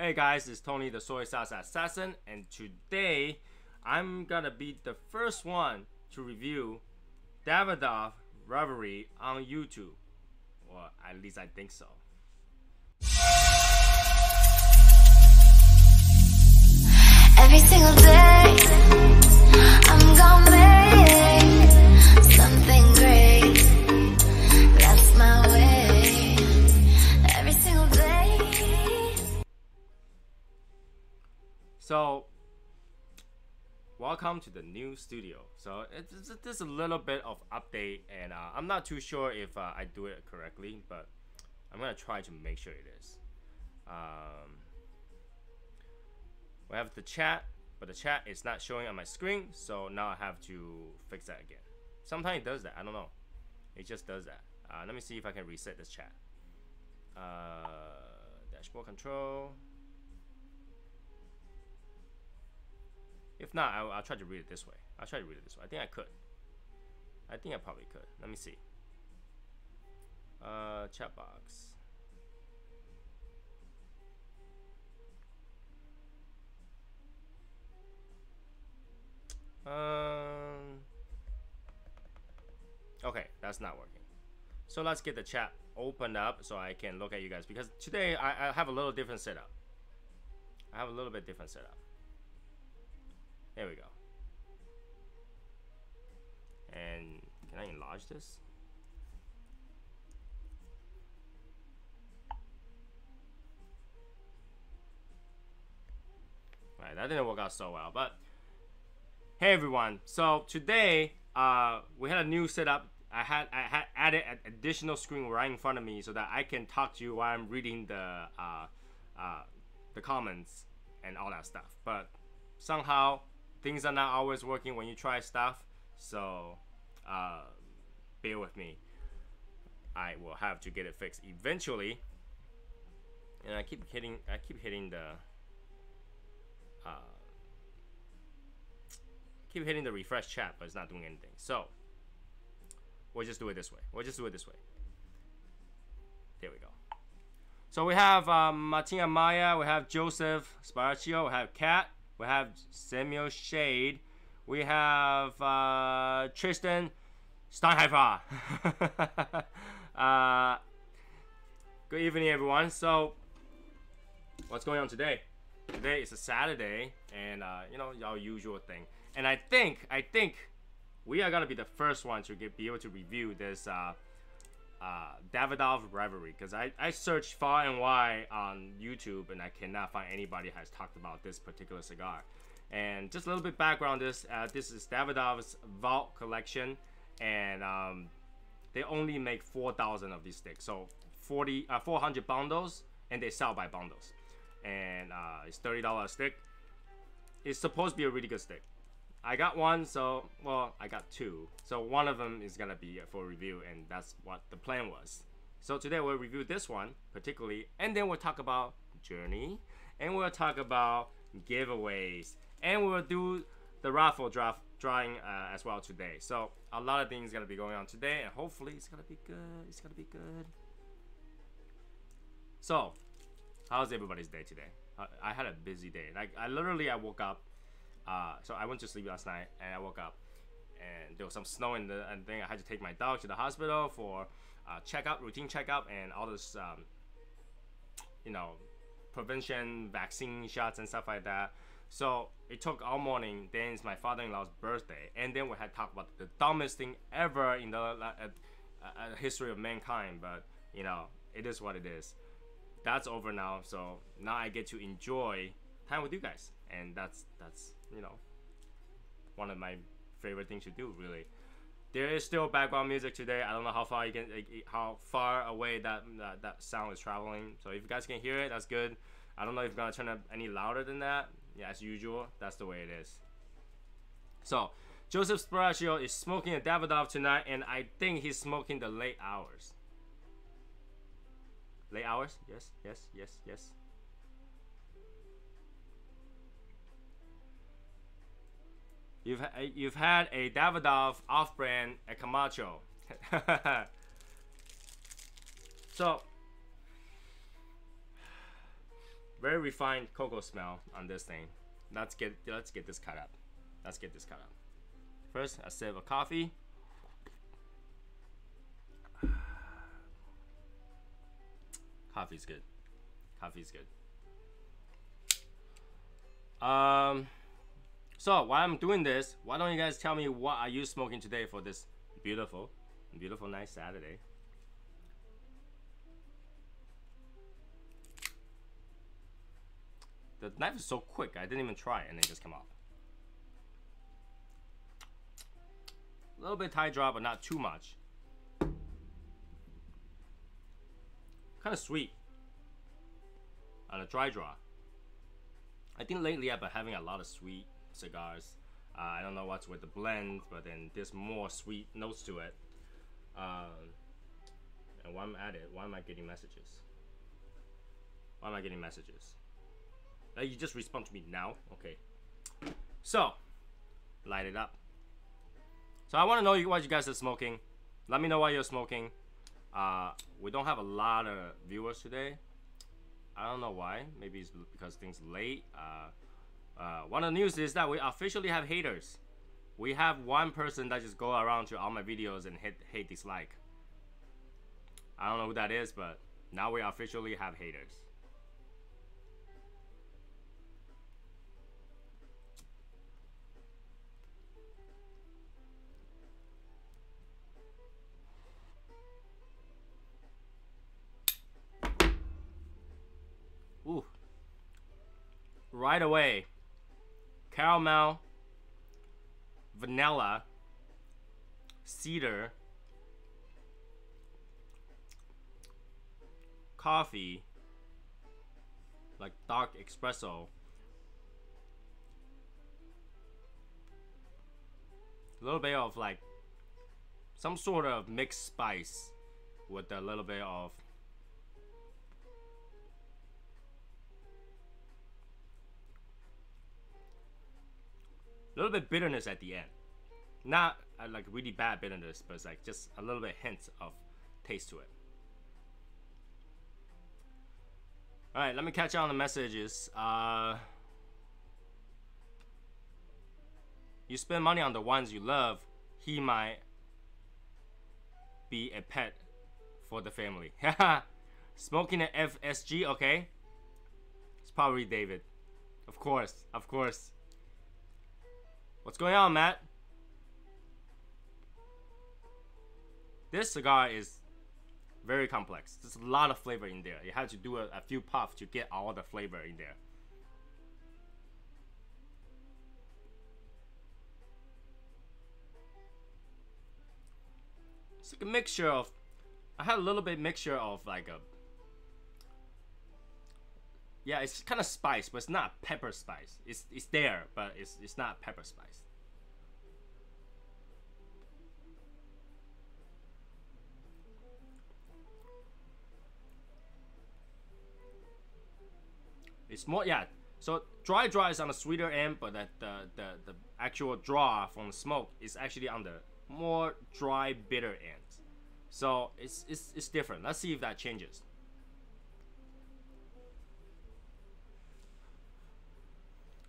Hey guys, it's Tony the Soy Sauce Assassin, and today I'm gonna be the first one to review Davidoff Revery on YouTube. Well, at least I think so. Every single day, I'm gonna make something great. That's my way. Every single day. So, welcome to the new studio. So it's just a little bit of update, and I'm not too sure if I do it correctly, but I'm gonna try to make sure it is. We have the chat, but the chat is not showing on my screen, so now I have to fix that again. Sometimes it does that, I don't know. It just does that. Let me see if I can reset this chat. Dashboard control. If not, I'll try to read it this way. I think I could. I think I probably could. Let me see. Chat box. Okay, that's not working. So let's get the chat opened up so I can look at you guys, because today I have a little different setup. I have a little bit different setup. There we go. And can I enlarge this? Right, that didn't work out so well, but hey everyone. So today we had a new setup. I had added an additional screen right in front of me so that I can talk to you while I'm reading the comments and all that stuff. But somehow things are not always working when you try stuff, so bear with me. I will have to get it fixed eventually. And I keep hitting the refresh chat, but it's not doing anything. So we'll just do it this way. There we go. So we have Martina Maya, we have Joseph Sparaccio, we have Kat, we have Samuel Shade, we have Tristan Steinheifer. Good evening, everyone. So what's going on today? Today is a Saturday, and you know, our usual thing. And I think we are gonna be the first one to be able to review this Davidoff Revery, because I searched far and wide on YouTube and I cannot find anybody has talked about this particular cigar. And just a little bit background, this is Davidoff's Vault collection, and they only make 4,000 of these sticks, so 400 bundles, and they sell by bundles, and it's $30 a stick. It's supposed to be a really good stick. I got one, so, well, I got two. So one of them is gonna be for review, and that's what the plan was. So today we'll review this one particularly, and then we'll talk about journey, and we'll talk about giveaways, and we'll do the raffle drawing as well today. So a lot of things gonna be going on today, and hopefully it's gonna be good. So how's everybody's day today? I had a busy day. Like I woke up. So I went to sleep last night, and I woke up, and there was some snow in the thing. I had to take my dog to the hospital for routine checkup, and all this, you know, prevention vaccine shots and stuff like that. So it took all morning. Then it's my father-in-law's birthday, and then we had talked about the dumbest thing ever in the history of mankind. But you know, it is what it is. That's over now. So now I get to enjoy time with you guys, and that's you know, one of my favorite things to do, really. There is still background music today. I don't know how far away that sound is traveling. So if you guys can hear it, that's good. I don't know if you're gonna turn up any louder than that. Yeah, as usual, that's the way it is. So Joseph Sparaccio is smoking a Davidoff tonight, and I think he's smoking the late hours. Late hours? Yes. You've had a Davidoff off-brand at Camacho. So Very refined cocoa smell on this thing. Let's get this cut up. Let's get this cut up. First, a sip of coffee. Coffee's good. Coffee's good. So while I'm doing this, why don't you guys tell me what are you smoking today for this beautiful nice Saturday? The knife is so quick, I didn't even try and it just came off. A little bit Thai draw, but not too much. Kind of sweet on a dry draw. I think lately I've been having a lot of sweet cigars. I don't know what's with the blend, but then there's more sweet notes to it. And while I'm at it, why am I getting messages? Why am I getting messages? You just respond to me now? Okay. So, light it up. So I want to know what you guys are smoking. Let me know what you're smoking. We don't have a lot of viewers today. I don't know why. Maybe it's because things late. One of the news is that we officially have haters. We have one person that just go around to all my videos and hate dislike. I don't know who that is, but now we officially have haters. Ooh. Right away, caramel, vanilla, cedar, coffee, like dark espresso, a little bit of like some sort of mixed spice with a little bit of bitterness at the end. Not like really bad bitterness, but it's like just a little bit hints of taste to it. Alright, let me catch on the messages. You spend money on the ones you love, he might be a pet for the family. Smoking an FSG, okay? It's probably David. Of course, of course. What's going on, Matt? This cigar is very complex. There's a lot of flavor in there. You have to do a few puffs to get all the flavor in there. It's like a mixture of, I had a little bit mixture of like a, yeah, it's kind of spice, but it's not pepper spice. It's there, but it's not pepper spice. It's more, yeah. So dry is on the sweeter end, but that the actual draw from the smoke is actually on the more dry, bitter end. So it's different. Let's see if that changes.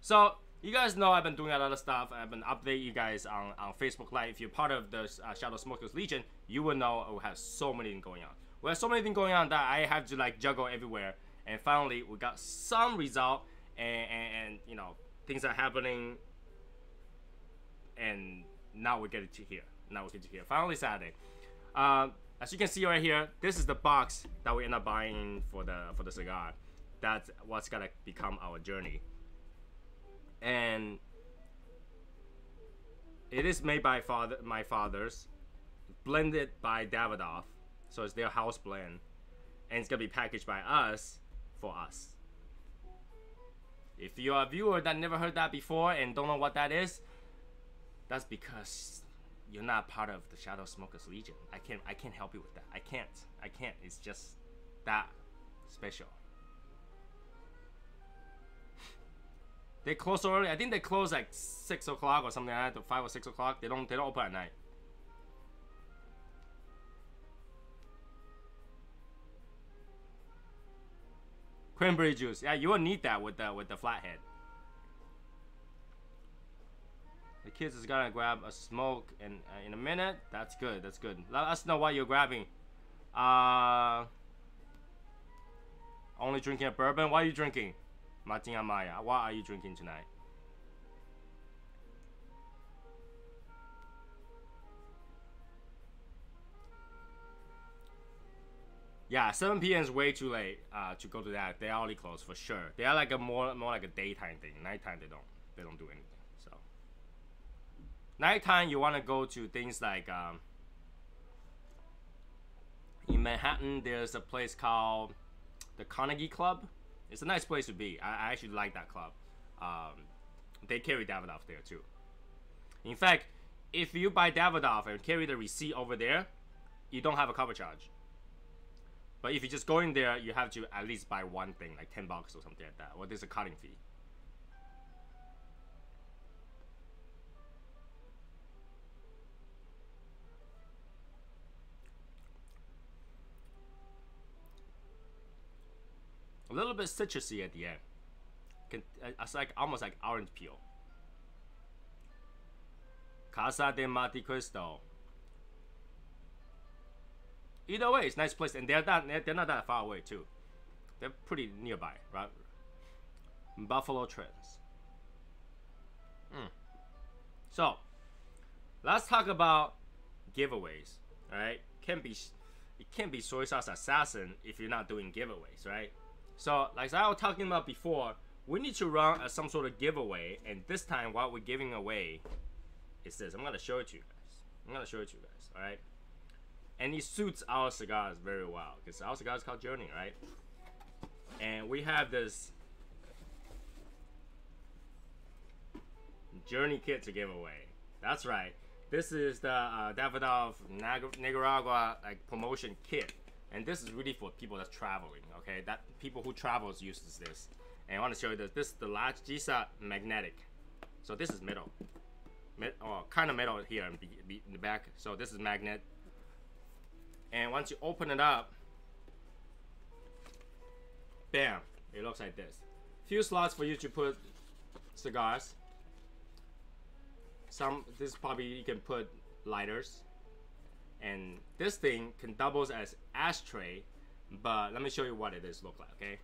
So you guys know I've been doing a lot of stuff. I've been updating you guys on Facebook Live. If you're part of the Shadow Smokers Legion, you will know we have so many things going on. We have so many things going on that I have to like juggle everywhere. And finally, we got some result, and you know, things are happening. And now we get it to here. Finally Saturday. As you can see right here, this is the box that we end up buying for the cigar. That's what's gonna become our journey. And it is made by my father's, blended by Davidoff, so it's their house blend, and it's gonna be packaged by us for us. If you're a viewer that never heard that before and don't know what that is, that's because you're not part of the Shadow Smokers Legion. I can't help you with that. I can't. It's just that special. They close early. I think they close like 6 o'clock or something like that, 5 or 6 o'clock. They don't open at night. Cranberry juice. Yeah, you will need that with the flathead. The kids is gonna grab a smoke in a minute. That's good. That's good. Let us know what you're grabbing. Only drinking a bourbon. What are you drinking? Martin Amaya. What are you drinking tonight? Yeah, 7 p.m. is way too late to go to that. They already closed for sure. They are like a more like a daytime thing. Nighttime they don't do anything. So nighttime you want to go to things like in Manhattan there's a place called the Carnegie Club. It's a nice place to be. I actually like that club. They carry Davidoff there too. In fact, if you buy Davidoff and carry the receipt over there, you don't have a cover charge. But if you just go in there, you have to at least buy one thing, like $10 or something like that. Or there's a cutting fee. A little bit citrusy at the end. It's like almost like orange peel. Casa de Monte Cristo. Either way, it's a nice place, and they're not that far away too. They're pretty nearby, right? Buffalo Trails. So, let's talk about giveaways. All right, it can't be Soy Sauce Assassin if you're not doing giveaways, right? So, like I was talking about before, we need to run some sort of giveaway, and this time what we're giving away is this. I'm gonna show it to you guys. All right. And it suits our cigars very well because our cigar is called Journey, right? And we have this Journey kit to give away. That's right. This is the Davidoff Nicaragua like promotion kit, and this is really for people that's traveling. Okay, that people who travels uses this. And I want to show you this. This is the large Gisa magnetic. So this is metal, kind of metal here in the back. So this is magnet. And once you open it up, bam, it looks like this. Few slots for you to put cigars. This probably you can put lighters. And this thing can double as ashtray, but let me show you what it is look like, okay?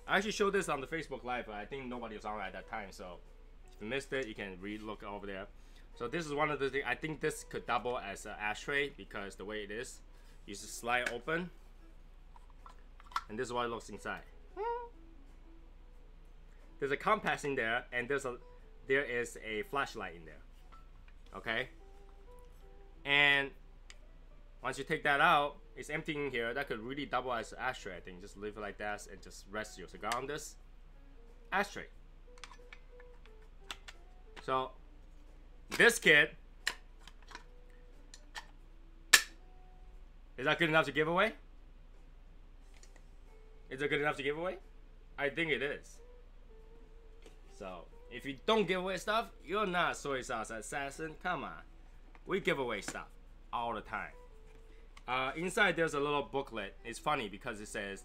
I actually showed this on the Facebook Live, but I think nobody was on at that time, so if you missed it, you can look over there. So this is one of the things. I think this could double as an ashtray because the way it is, you just slide open, and this is what it looks inside. There's a compass in there, and there is a flashlight in there. Okay. And once you take that out, it's empty in here. That could really double as an ashtray. I think just leave it like that and just rest your cigar on this ashtray. So. This kit, is that good enough to give away? Is it good enough to give away? I think it is. So, if you don't give away stuff, you're not Soy Sauce Assassin. Come on. We give away stuff all the time. Inside there's a little booklet. It's funny because it says,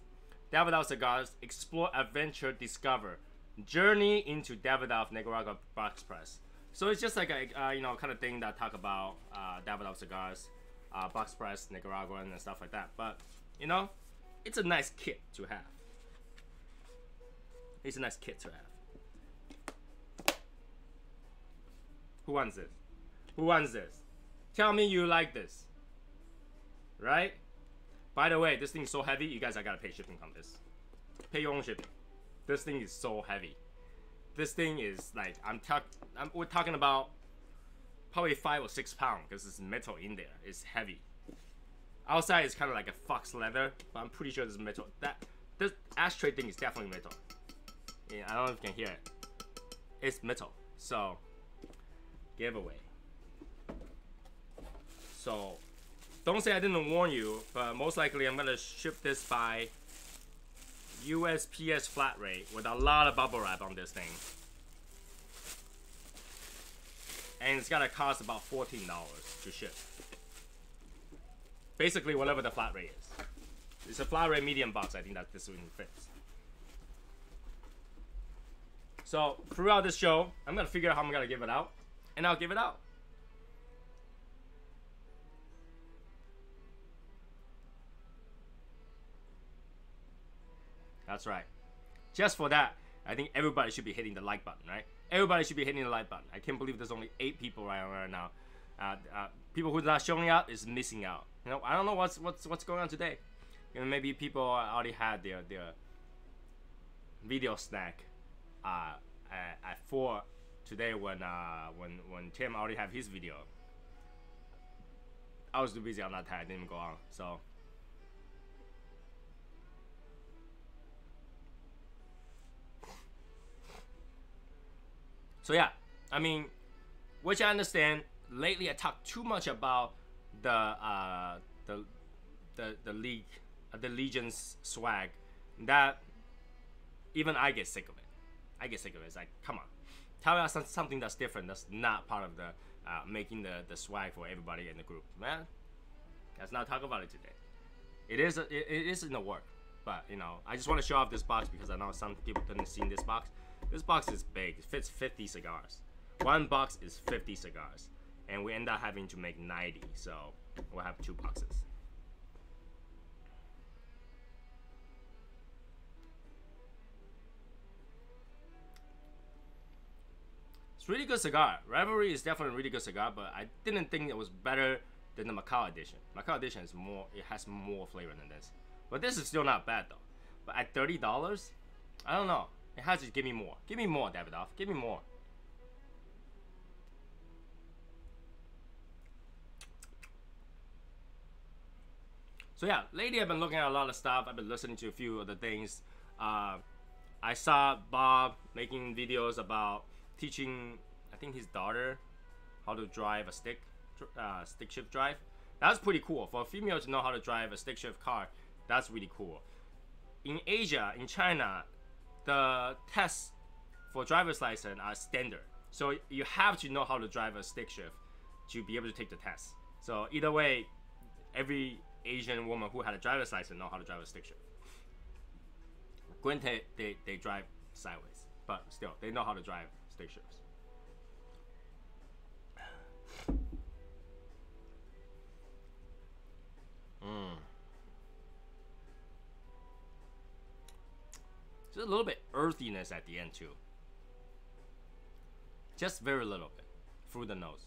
Davidoff Cigars, Explore, Adventure, Discover. Journey into Davidoff Nicaragua Box Press. So it's just like a kind of thing that talk about Davidoff cigars, box press, Nicaraguan, and stuff like that. But it's a nice kit to have. It's a nice kit to have. Who wants this? Who wants this? Tell me you like this. Right? By the way, this thing is so heavy, you guys are gotta pay shipping on this. Pay your own shipping. This thing is so heavy. This thing is like we're talking about probably 5 or 6 pounds because it's metal in there. It's heavy. Outside is kind of like a fox leather, but I'm pretty sure this is metal. This ashtray thing is definitely metal. Yeah, I don't know if you can hear it. It's metal. So giveaway. So don't say I didn't warn you, but most likely I'm gonna ship this by USPS flat rate with a lot of bubble wrap on this thing. And it's gonna cost about $14 to ship. Basically whatever the flat rate is. It's a flat rate medium box. I think that this one fits. So throughout this show, I'm gonna figure out how I'm gonna give it out, and I'll give it out. That's right. Just for that, I think everybody should be hitting the like button, right? Everybody should be hitting the like button. I can't believe there's only 8 people right now. People who's not showing up is missing out. You know, I don't know what's going on today. You know, maybe people already had their video snack at 4 today when Tim already have his video. I was too busy on that time. I didn't even go on. So yeah, I mean, which I understand. Lately, I talked too much about the league, the Legion's swag. That even I get sick of it. It's like, come on, tell us something that's different. That's not part of the making the swag for everybody in the group. Man, let's not talk about it today. It is in the work, but you know, I just want to show off this box because I know some people didn't see this box. This box is big. It fits 50 cigars. One box is 50 cigars. And we end up having to make 90. So we'll have 2 boxes. It's really good cigar. Revery is definitely a really good cigar, but I didn't think it was better than the Macau edition. Macau edition is more, it has more flavor than this. But this is still not bad though. But at $30, I don't know. It has to give me more. Give me more, Davidoff. Give me more. So yeah, lately I've been looking at a lot of stuff. I've been listening to a few other things. I saw Bob making videos about teaching, I think his daughter, how to drive a stick shift drive. That's pretty cool. For a female to know how to drive a stick shift car, that's really cool. In Asia, in China, the tests for driver's license are standard. So you have to know how to drive a stick shift to be able to take the test. So either way, every Asian woman who had a driver's license know how to drive a stick shift. Granted, they drive sideways, but still, they know how to drive stick shifts. There's a little bit earthiness at the end too. Just very little bit through the nose.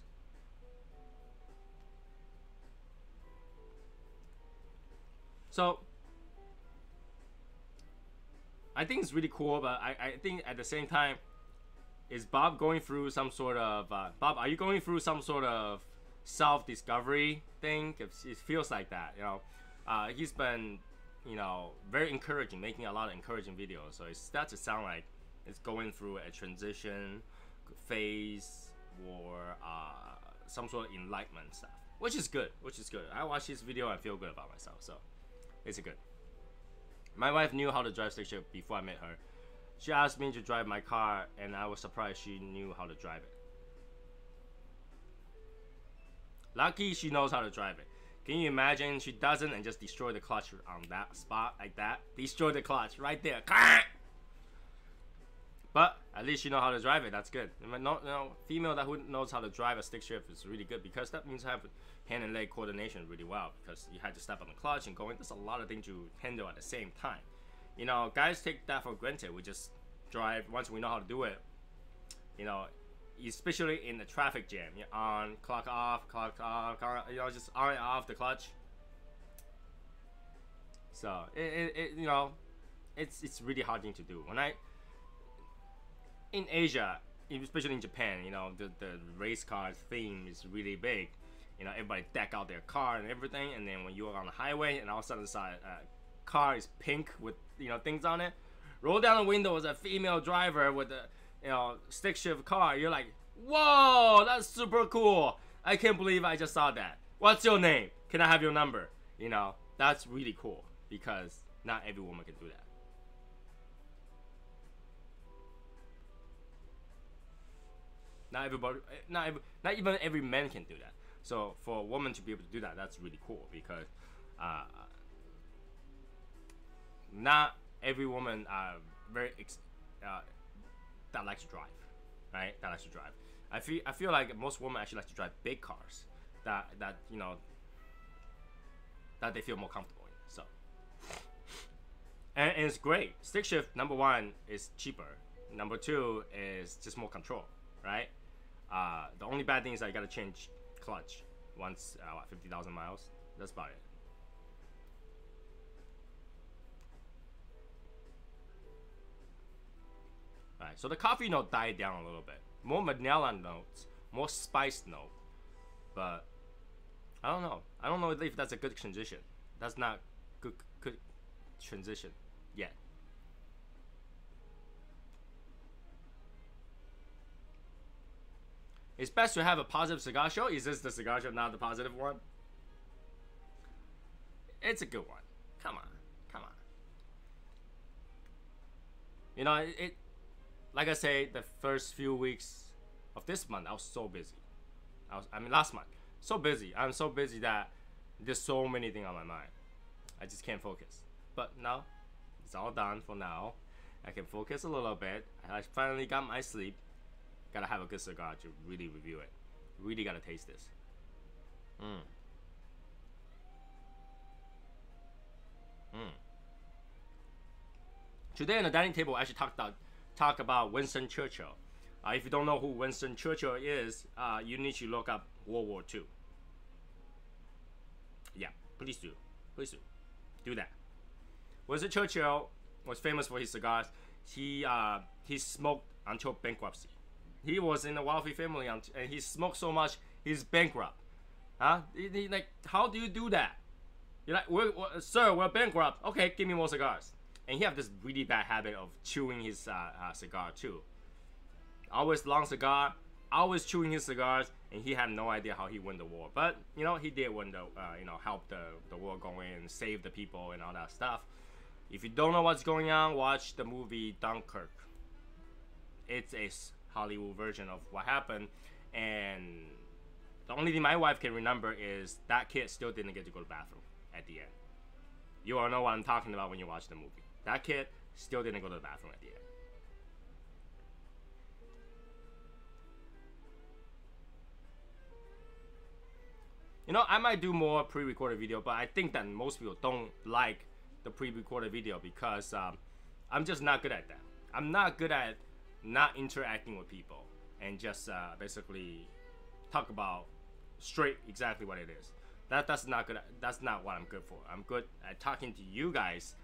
So I think it's really cool, but I think at the same time, is Bob going through some sort of Bob, are you going through some sort of self-discovery thing? It feels like that, you know. He's been, you know, very encouraging, making a lot of encouraging videos. So it starts to sound like it's going through a transition phase or some sort of enlightenment stuff, which is good. I watch this video and I feel good about myself, so it's good. My wife knew how to drive stick shift before I met her. She asked me to drive my car, and I was surprised she knew how to drive it. Lucky she knows how to drive it. Can you imagine she doesn't and just destroy the clutch on that spot like that? Destroy the clutch right there. But at least you know how to drive it. That's good. No, female that who knows how to drive a stick shift is really good, because that means have hand and leg coordination really well, because you had to step on the clutch and going. There's a lot of things to handle at the same time. You know, guys take that for granted. We just drive once we know how to do it. You know, especially in the traffic jam. You're on, clock off, you know, just on and off the clutch. So you know, it's really hard thing to do. When in Asia, especially in Japan, you know, the race car theme is really big. You know, everybody deck out their car and everything, and then when you're on the highway and all of a sudden the car is pink with, you know, things on it, roll down the window as a female driver with a, you know, stick shift car, you're like, whoa, that's super cool. I can't believe I just saw that. What's your name? Can I have your number? You know, that's really cool, because not every woman can do that. Not even every man can do that. So for a woman to be able to do that, that's really cool, because not every woman that likes to drive, right? That likes to drive. I feel like most women actually like to drive big cars that you know that they feel more comfortable in. So, and it's great. Stick shift, number one, is cheaper. Number two is just more control, right? The only bad thing is that you gotta change clutch once 50,000 miles. That's about it. Right, so the coffee note died down a little bit. More vanilla notes, more spice note, but I don't know. I don't know if that's a good transition. That's not good transition yet. It's best to have a positive cigar show. Is this the cigar show, not the positive one? It's a good one. Come on, come on. You know, it like I say, the first few weeks of this month, I was so busy. I mean, last month, so busy. I'm so busy that there's so many things on my mind. I just can't focus. But now, it's all done for now. I can focus a little bit. I finally got my sleep. Gotta have a good cigar to really review it. Really gotta taste this. Today on the dining table, I actually talk about Winston Churchill. If you don't know who Winston Churchill is, you need to look up World War II. Yeah, please do. Please do. Do that. Winston Churchill was famous for his cigars. He smoked until bankruptcy. He was in a wealthy family and he smoked so much he's bankrupt. Huh? Like, how do you do that? You're like, sir, we're bankrupt. Okay, give me more cigars. And he have this really bad habit of chewing his cigar too. Always long cigar, always chewing his cigars, and he had no idea how he won the war. But you know, he did win the help the war go in, save the people and all that stuff. If you don't know what's going on, watch the movie Dunkirk. It's a Hollywood version of what happened, and the only thing my wife can remember is that kid still didn't get to go to the bathroom at the end. You all know what I'm talking about when you watch the movie. That kid still didn't go to the bathroom at the end. You know, I might do more pre-recorded video, but I think that most people don't like the pre-recorded video because I'm just not good at that. I'm not good at not interacting with people and just basically talk about straight exactly what it is. That's not good. That's not what I'm good for. I'm good at talking to you guys,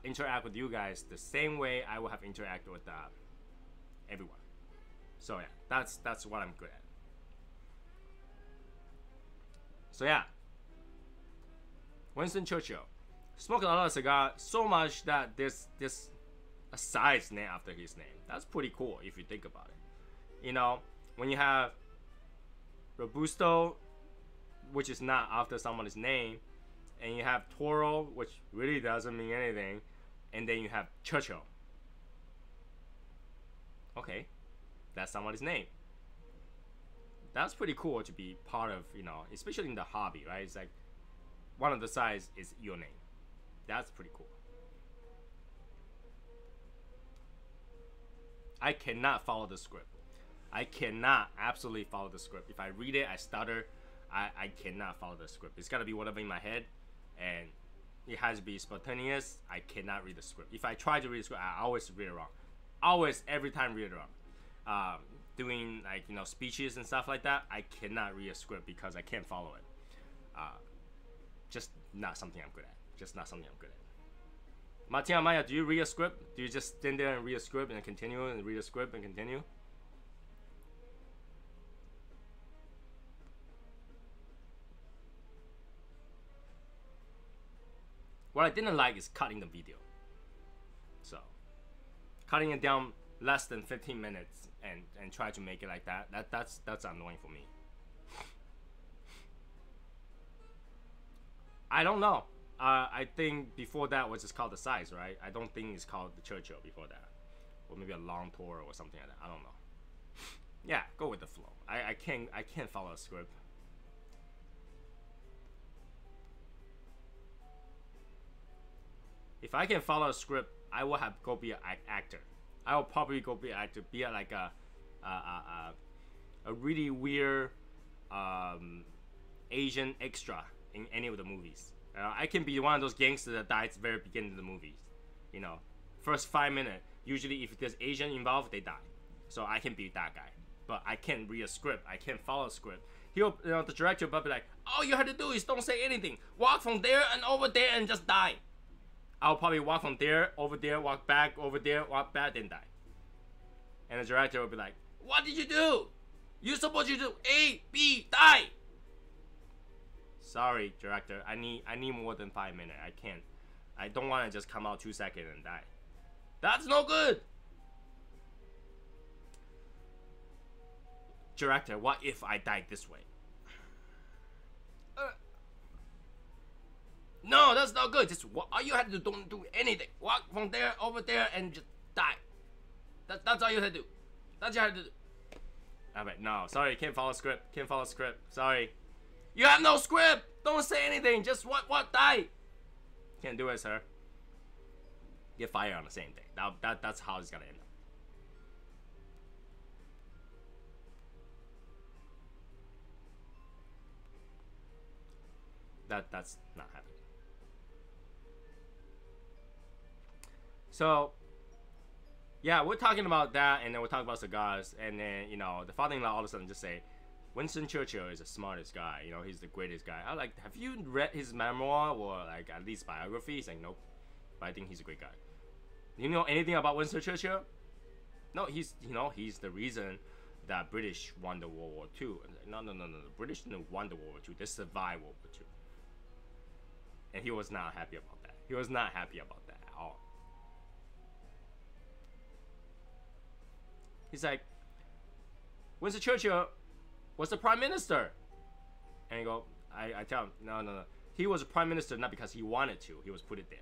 interact with you guys the same way I would have interacted with everyone. So yeah, that's what I'm good at. So yeah, Winston Churchill smoked a lot of cigar, so much that there's a size named after his name. That's pretty cool if you think about it. You know, when you have Robusto, which is not after someone's name, and you have Toro, which really doesn't mean anything, and then you have Churchill. Okay, that's somebody's name. That's pretty cool to be part of, you know, especially in the hobby, right? It's like one of the sides is your name. That's pretty cool. I cannot follow the script. I cannot absolutely follow the script. If I read it, I stutter. I cannot follow the script. It's got to be whatever in my head, and it has to be spontaneous. I cannot read the script. If I try to read the script, I always read it wrong. Always, every time read it wrong. Doing like, you know, speeches and stuff like that, I cannot read a script because I can't follow it. Just not something I'm good at. Just not something I'm good at. Martina Maya, do you read a script? Do you just stand there and read a script and continue and read a script and continue? What I didn't like is cutting the video. So, cutting it down less than 15 minutes and try to make it like that's annoying for me. I don't know. I think before that was just called the size, right? I don't think it's called the Churchill before that, or maybe a long tour or something like that. I don't know. Yeah, go with the flow. I can't follow a script. If I can follow a script, I will have go be an actor. I will probably go be an actor, be like a really weird Asian extra in any of the movies. I can be one of those gangsters that dies at the very beginning of the movies. You know, first 5 minutes. Usually, if there's Asian involved, they die. So I can be that guy. But I can't read a script. I can't follow a script. The director will be like, all you have to do is don't say anything. Walk from there and over there and just die. I'll probably walk from there, over there, walk back, over there, walk back, then die. And the director will be like, what did you do? You're supposed to do A, B, die. Sorry, director. I need more than 5 minutes. I can't. I don't want to just come out 2 seconds and die. That's no good. Director, what if I died this way? No, that's not good. Just all you have to do, don't do anything. Walk from there, over there, and just die. That's all you have to do. That's all you have to do. Alright, no, sorry, can't follow script. Can't follow script. Sorry. You have no script. Don't say anything. Just what die. Can't do it, sir. Get fired on the same day. That's how it's gonna end up. That's not happening. So yeah, we're talking about that, and then we're talking about cigars, and then the father-in-law all of a sudden just say, Winston Churchill is the smartest guy. He's the greatest guy. I like, have you read his memoir or like at least biography? He's like, nope, but I think he's a great guy. You know anything about Winston Churchill? No, he's the reason that British won the World War II. No. The British didn't won the World War II. They survived World War II. And he was not happy about that. He was not happy about that at all. He's like, Winston Churchill was the prime minister. And I tell him, no. He was a prime minister not because he wanted to. He was put it there.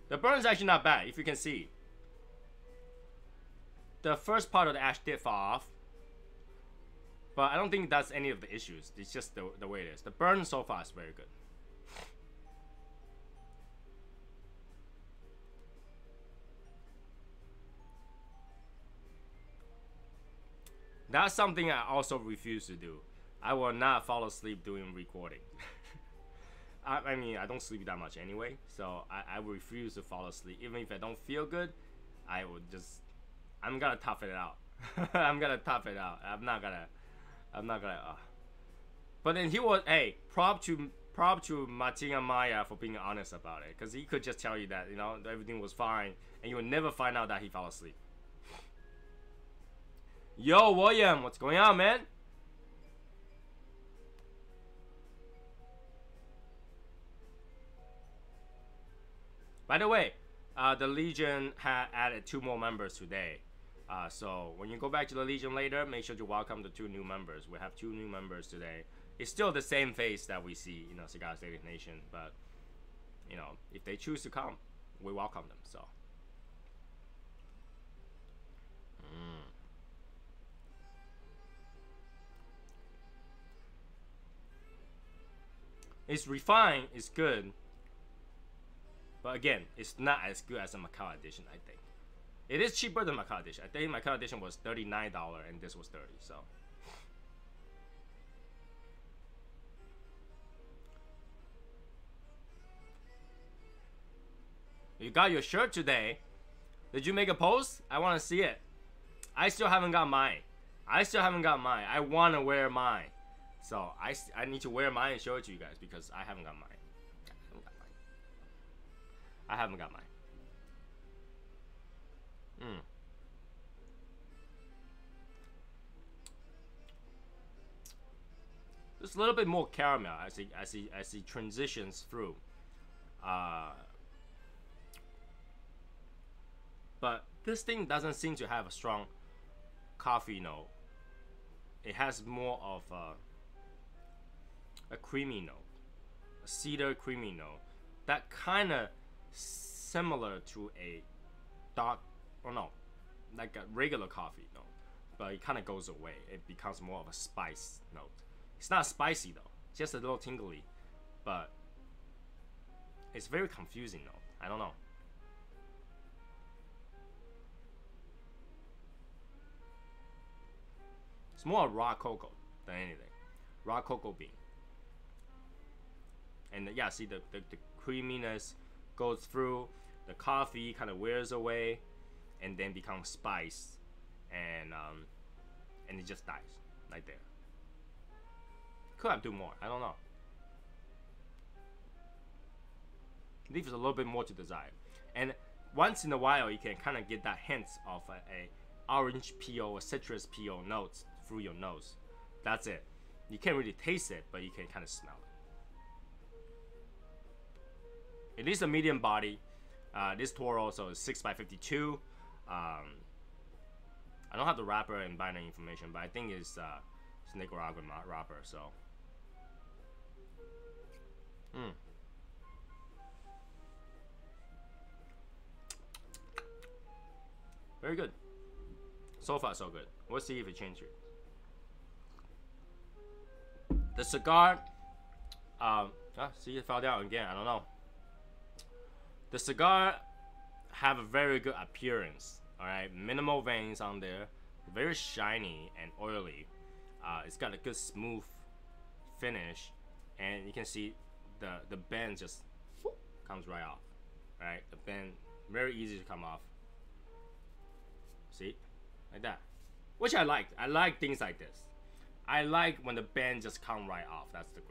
The burn is actually not bad, if you can see. The first part of the ash did fall off. But I don't think that's any of the issues. It's just the way it is. The burn so far is very good. That's something I also refuse to do. I will not fall asleep doing recording. I mean, I don't sleep that much anyway, so I refuse to fall asleep. Even if I don't feel good, I'm gonna tough it out. I'm gonna tough it out. I'm not gonna. But then he was, hey, prop to Martin and Maya for being honest about it, because he could just tell you that everything was fine, and you would never find out that he fell asleep. Yo, William, what's going on, man? By the way, the Legion had added 2 more members today. So when you go back to the Legion later, make sure to welcome the 2 new members. We have 2 new members today. It's still the same face that we see, Cigar State Nation. But, if they choose to come, we welcome them. So. It's refined, it's good. But again, it's not as good as a Macau edition, I think. It is cheaper than Macau edition. I think Macau edition was $39 and this was $30, so. You got your shirt today. Did you make a post? I want to see it. I still haven't got mine. I want to wear mine. So I need to wear mine and show it to you guys because I haven't got mine. I haven't got mine. Just a little bit more caramel as he transitions through. But this thing doesn't seem to have a strong coffee note. It has more of a creamy note, a cedar creamy note that kind of similar to a dark, or no, like a regular coffee note, but it kind of goes away. It becomes more of a spice note. It's not spicy though, just a little tingly, but it's very confusing note. I don't know. It's more raw cocoa than anything. Raw cocoa bean. And yeah, see the creaminess goes through, the coffee kind of wears away, and then becomes spice, and it just dies right there. Could have do more, I don't know. Leaves a little bit more to desire. And once in a while, you can kind of get that hints of a orange peel or citrus peel notes through your nose. That's it. You can't really taste it, but you can kind of smell it. It is a medium body. This Toro also is 6x52. I don't have the wrapper and binary information, but I think it's Nicaraguan wrapper. So, very good. So far, so good. We'll see if it changes. The cigar, see it fell down again. I don't know. The cigar have a very good appearance. All right, minimal veins on there, very shiny and oily. It's got a good smooth finish, and you can see the bend just comes right off. Right, the bend very easy to come off. See, like that, which I like. I like things like this. I like when the bend just come right off. That's the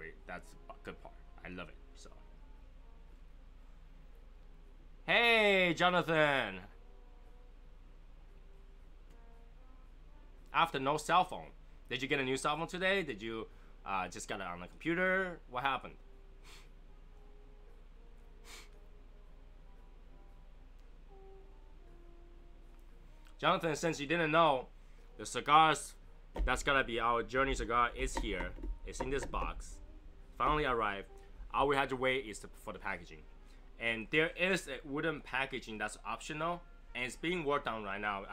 good part. I love it. So, hey, Jonathan. After no cell phone, did you get a new cell phone today? Did you just got it on the computer? What happened? Jonathan, since you didn't know, the cigars that's gonna be our journey cigar is here. It's in this box. Finally arrived. All we had to wait is for the packaging. And there is a wooden packaging that's optional, and it's being worked on right now.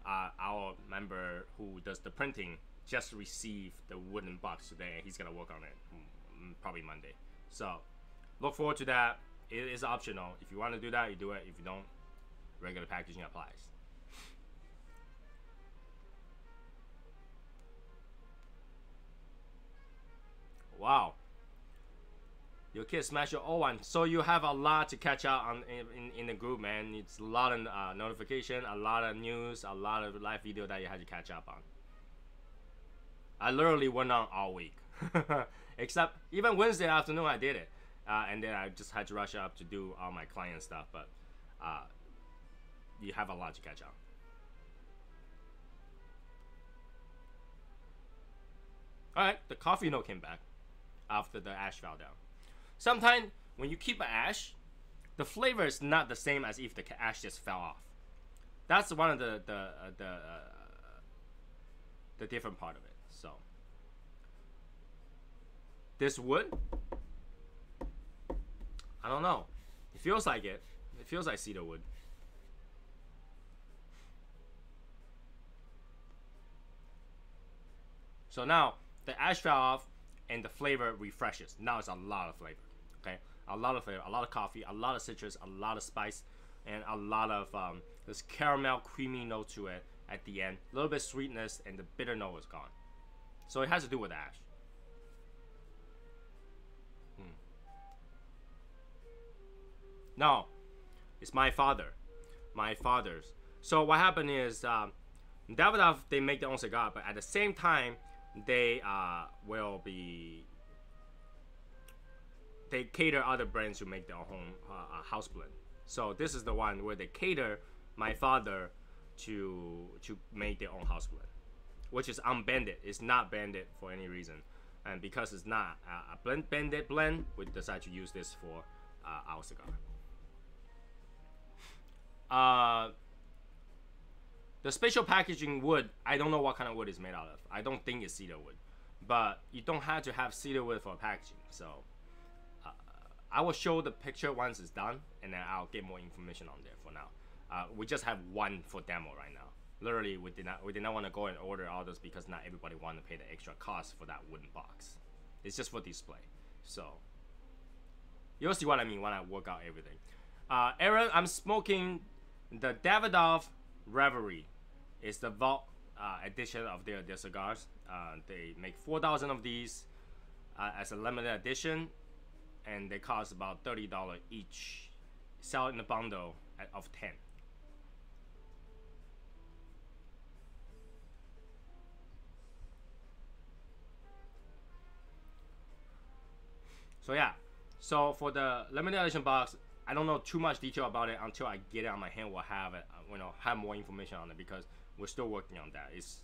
Our member who does the printing just received the wooden box today, and he's gonna work on it probably Monday. So look forward to that. It is optional. If you want to do that, you do it. If you don't, regular packaging applies. Wow, your kid smashed your old one, so you have a lot to catch up on in the group, man. It's a lot of notification, a lot of news, a lot of live video that you had to catch up on. I literally went on all week, except even Wednesday afternoon I did it, and then I just had to rush up to do all my client stuff. But you have a lot to catch up. All right, the coffee note came back after the ash fell down. Sometimes when you keep an ash, the flavor is not the same as if the ash just fell off. That's one of the different part of it. So this wood, I don't know. It feels like it. It feels like cedar wood. So now the ash fell off and the flavor refreshes. Now it's a lot of flavor. Okay, a lot of flavor, a lot of coffee, a lot of citrus, a lot of spice, and a lot of this caramel creamy note to it at the end. A little bit of sweetness, and the bitter note is gone. So it has to do with ash. No, it's my father. My father's. So what happened is Davidoff, they make their own cigar, but at the same time they will be, they cater other brands to make their own house blend. So this is the one where they cater my father to make their own house blend, which is unbanded. It's not banded for any reason, and because it's not a banded blend, we decided to use this for our cigar. The special packaging wood, I don't know what kind of wood it's made out of. I don't think it's cedar wood, but you don't have to have cedar wood for packaging. So I will show the picture once it's done, and then I'll get more information on there. For now, we just have one for demo right now. Literally, we did not want to go and order all this because not everybody want to pay the extra cost for that wooden box. It's just for display. So you'll see what I mean when I work out everything. Aaron, I'm smoking the Davidoff Revery. It's the vault edition of their cigars. They make 4,000 of these as a limited edition, and they cost about $30 each. Sell in a bundle of 10. So yeah, so for the limited edition box, I don't know too much detail about it until I get it on my hand. We'll have it, have more information on it because we're still working on that. It's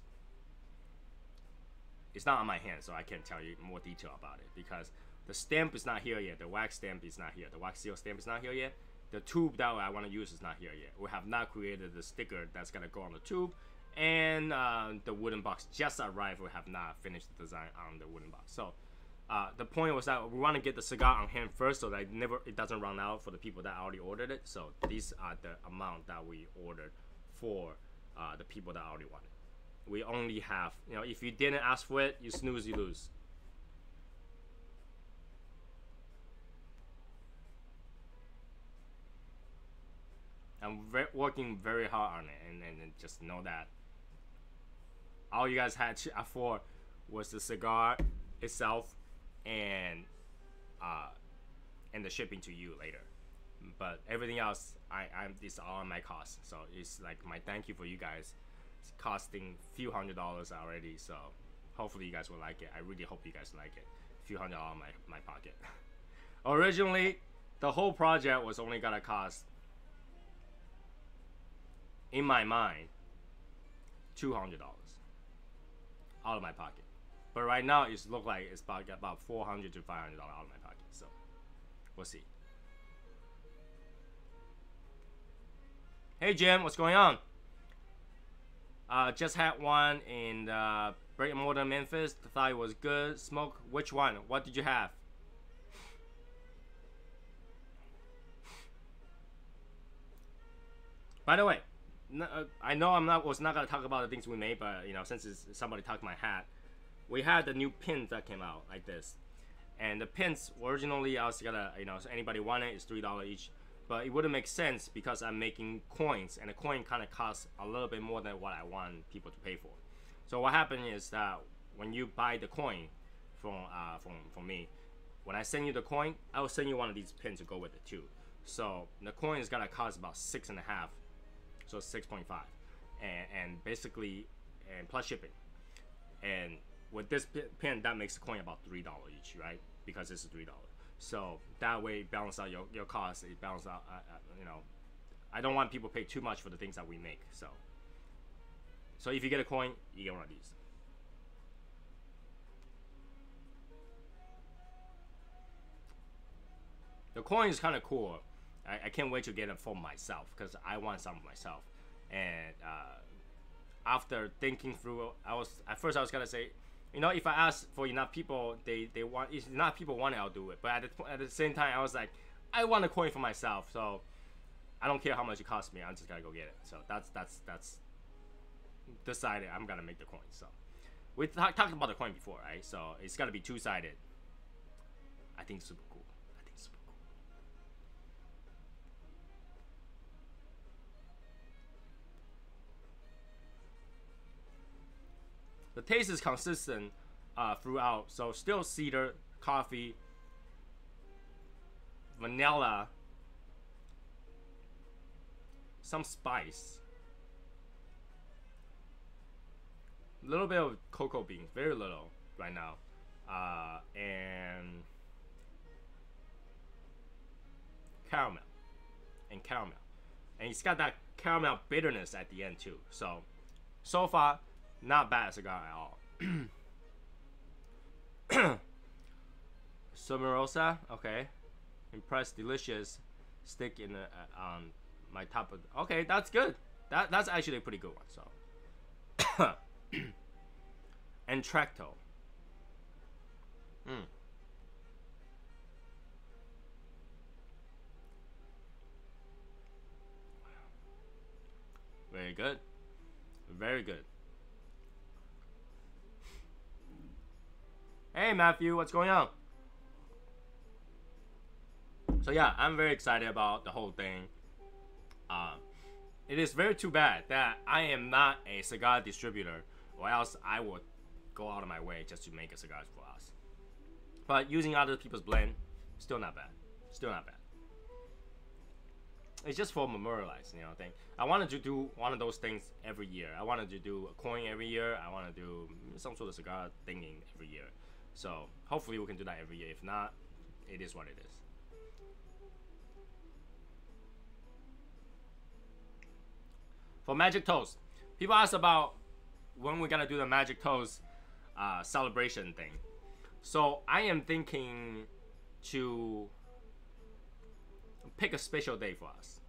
not on my hand, so I can't tell you more detail about it because the stamp is not here yet. The wax stamp is not here. The wax seal stamp is not here yet. The tube that I want to use is not here yet. We have not created the sticker that's gonna go on the tube, and the wooden box just arrived. We have not finished the design on the wooden box. So the point was that we want to get the cigar on hand first, so that it doesn't run out for the people that already ordered it. So these are the amount that we ordered for the people that already wanted. We only have, if you didn't ask for it, you snooze, you lose. I'm working very hard on it, and just know that all you guys had to ask for was the cigar itself and the shipping to you later. But everything else, it's all on my cost. So it's like my thank you for you guys. It's costing a few $100s already. So hopefully you guys will like it. I really hope you guys like it. A few $100 in my pocket. Originally, the whole project was only gonna cost, in my mind, $200 out of my pocket. But right now, it looks like it's about $400 to $500 out of my pocket. So we'll see. Hey Jim, what's going on? Just had one in Brick and Mortar Memphis. Thought it was good. Smoke. Which one? What did you have? By the way, I know was not gonna talk about the things we made, but since somebody talked my hat, we had the new pins that came out like this, and the pins originally I was gonna so anybody want it, it's $3 each, but it wouldn't make sense because I'm making coins, and the coin kind of costs a little bit more than what I want people to pay for. So what happened is that when you buy the coin from me, when I send you the coin, I will send you one of these pins to go with it too. So the coin is gonna cost about 6.5, so 6.5, and basically, and plus shipping. And with this pin, that makes the coin about $3 each, right? Because this is $3. So that way, it balance out your costs. It balance out, I don't want people to pay too much for the things that we make. So if you get a coin, you get one of these. The coin is kind of cool. I can't wait to get it for myself because I want some for myself. And after thinking through, at first I was gonna say, if I ask for enough people, they want. If enough people want it, I'll do it. But at the same time, I was like, I want a coin for myself, so I don't care how much it costs me. I'm just gonna go get it. So that's decided. I'm gonna make the coin. So we talked about the coin before, right? So it's gotta be two-sided. I think it's super cool. The taste is consistent throughout, so still cedar, coffee, vanilla, some spice, a little bit of cocoa beans, very little right now, and caramel, and it's got that caramel bitterness at the end too. So far, not bad cigar at all. Sumarosa, okay. Impressed, delicious. Stick in on my top of. Okay, that's good. That's actually a pretty good one. So, and Tracto. Very good. Very good. Hey Matthew, what's going on? So yeah, I'm very excited about the whole thing. It is very too bad that I am not a cigar distributor, or else I would go out of my way just to make a cigar for us. But using other people's blend, still not bad. Still not bad. It's just for memorialize, thing. I wanted to do one of those things every year. I wanted to do a coin every year. I want to do some sort of cigar thingy every year. So hopefully we can do that every year. If not, it is what it is. For Magic Toast, people ask about when we're gonna do the Magic Toast celebration thing. So I am thinking to pick a special day for us,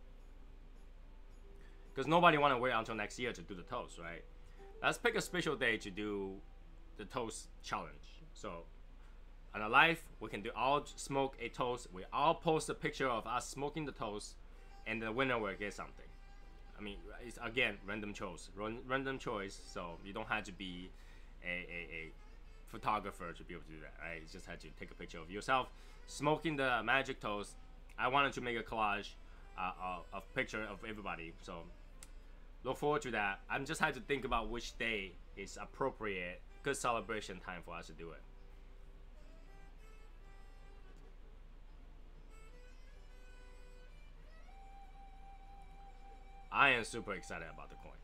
because nobody want to wait until next year to do the toast, right? Let's pick a special day to do the toast challenge. So on a live, we can all smoke a toast. We all post a picture of us smoking the toast, and the winner will get something. I mean, it's again random choice, so you don't have to be a photographer to be able to do that, right? You just had to take a picture of yourself smoking the Magic Toast. I wanted to make a collage of picture of everybody, so look forward to that. I'm just had to think about which day is appropriate, good celebration time for us to do it. I am super excited about the coin.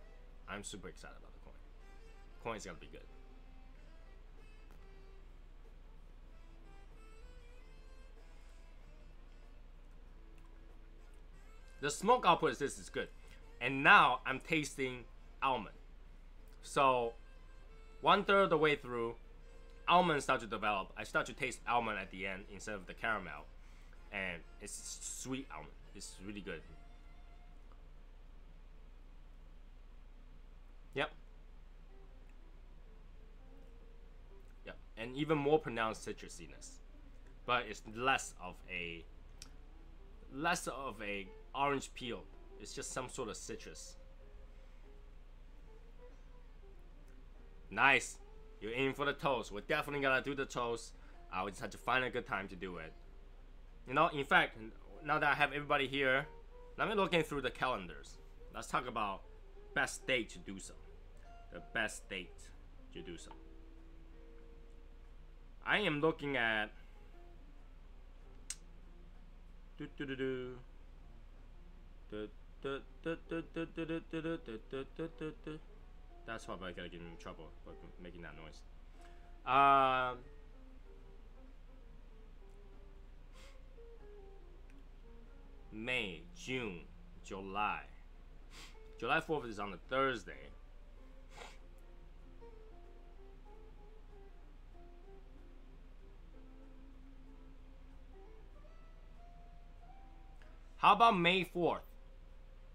I'm super excited about the coin. Coin's gonna be good. The smoke output of this is good. And now I'm tasting almond. So 1/3 of the way through, almonds start to develop. I start to taste almond at the end instead of the caramel. And it's sweet almond. It's really good. Yep. Yep. And even more pronounced citrusiness. But it's less of a orange peel. It's just some sort of citrus. Nice. You're aiming for the toast. We're definitely gonna do the toast. We just have to find a good time to do it. In fact, now that I have everybody here, let me looking through the calendars. Let's talk about best date to do so. The best date to do so. I am looking at that's probably gonna get me in trouble for making that noise. May, June, July. July 4th is on a Thursday. How about May 4th?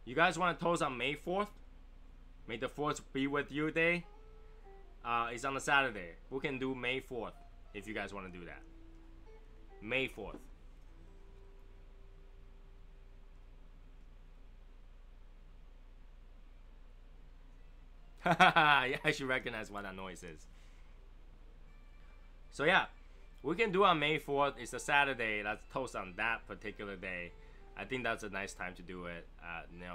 You guys want to toast on May 4th? May the 4th be with you day. It's on a Saturday. We can do May 4th if you guys want to do that. May 4th. Yeah, I should recognize what that noise is. So yeah, we can do on May 4th. It's a Saturday. Let's toast on that particular day. I think that's a nice time to do it.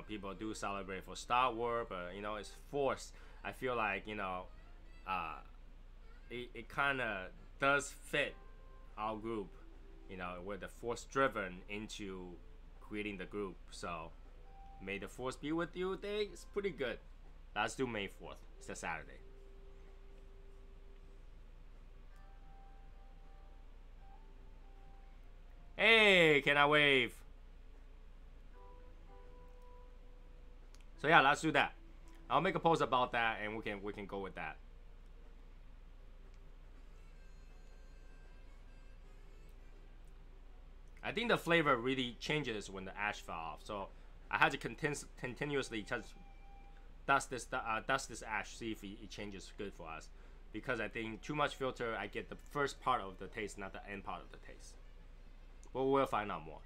People do celebrate for Star Wars, but it's forced. I feel like it kind of does fit our group. We're the force driven into creating the group. So May the Force be with you day is pretty good. Let's do May 4th. It's a Saturday. Hey, can I wave? So yeah, let's do that. I'll make a post about that, and we can go with that. I think the flavor really changes when the ash fell off. So I had to continuously just dust this ash, see if it changes good for us. Because I think too much filter, I get the first part of the taste, not the end part of the taste. But we'll find out more.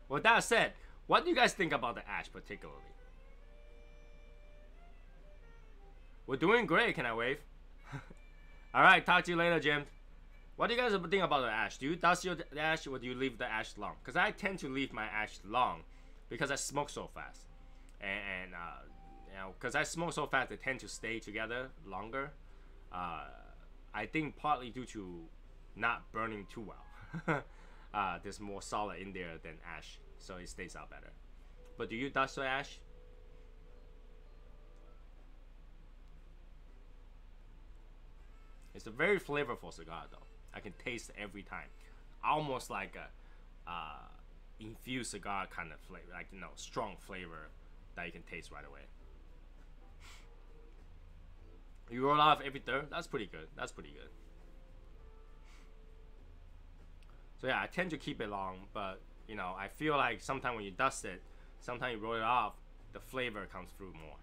With that said, what do you guys think about the ash particularly? We're doing great. Can I wave? All right. Talk to you later, Jim. What do you guys think about the ash? Do you dust your ash or do you leave the ash long? Because I tend to leave my ash long because I smoke so fast, and you know, because I smoke so fast, they tend to stay together longer. I think partly due to not burning too well. There's more solid in there than ash, so it stays out better. But do you dust your ash? It's a very flavorful cigar though. I can taste it every time. Almost like a infused cigar kind of flavor, like, you know, strong flavor that you can taste right away. You roll off every third. That's pretty good. That's pretty good. So yeah, I tend to keep it long, but you know, I feel like sometimes when you dust it, sometimes you roll it off, the flavor comes through more.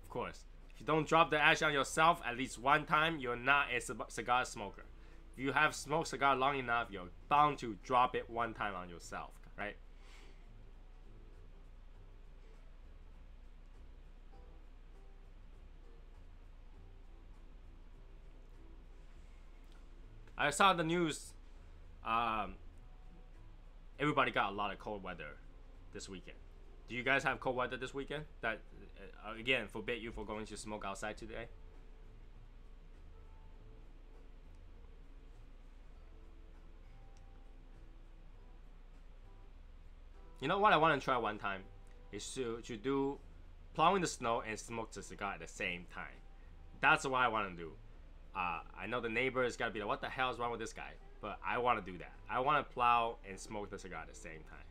Of course, if you don't drop the ash on yourself at least one time, you're not a cigar smoker. If you have smoked cigar long enough, you're bound to drop it one time on yourself, right? I saw the news. Everybody got a lot of cold weather this weekend. Do you guys have cold weather this weekend? That again forbid you from going to smoke outside today? You know what I want to try one time is to do plowing the snow and smoke the cigar at the same time. That's what I want to do. I know the neighbor is gotta be like, what the hell is wrong with this guy? But I want to do that. I want to plow and smoke the cigar at the same time.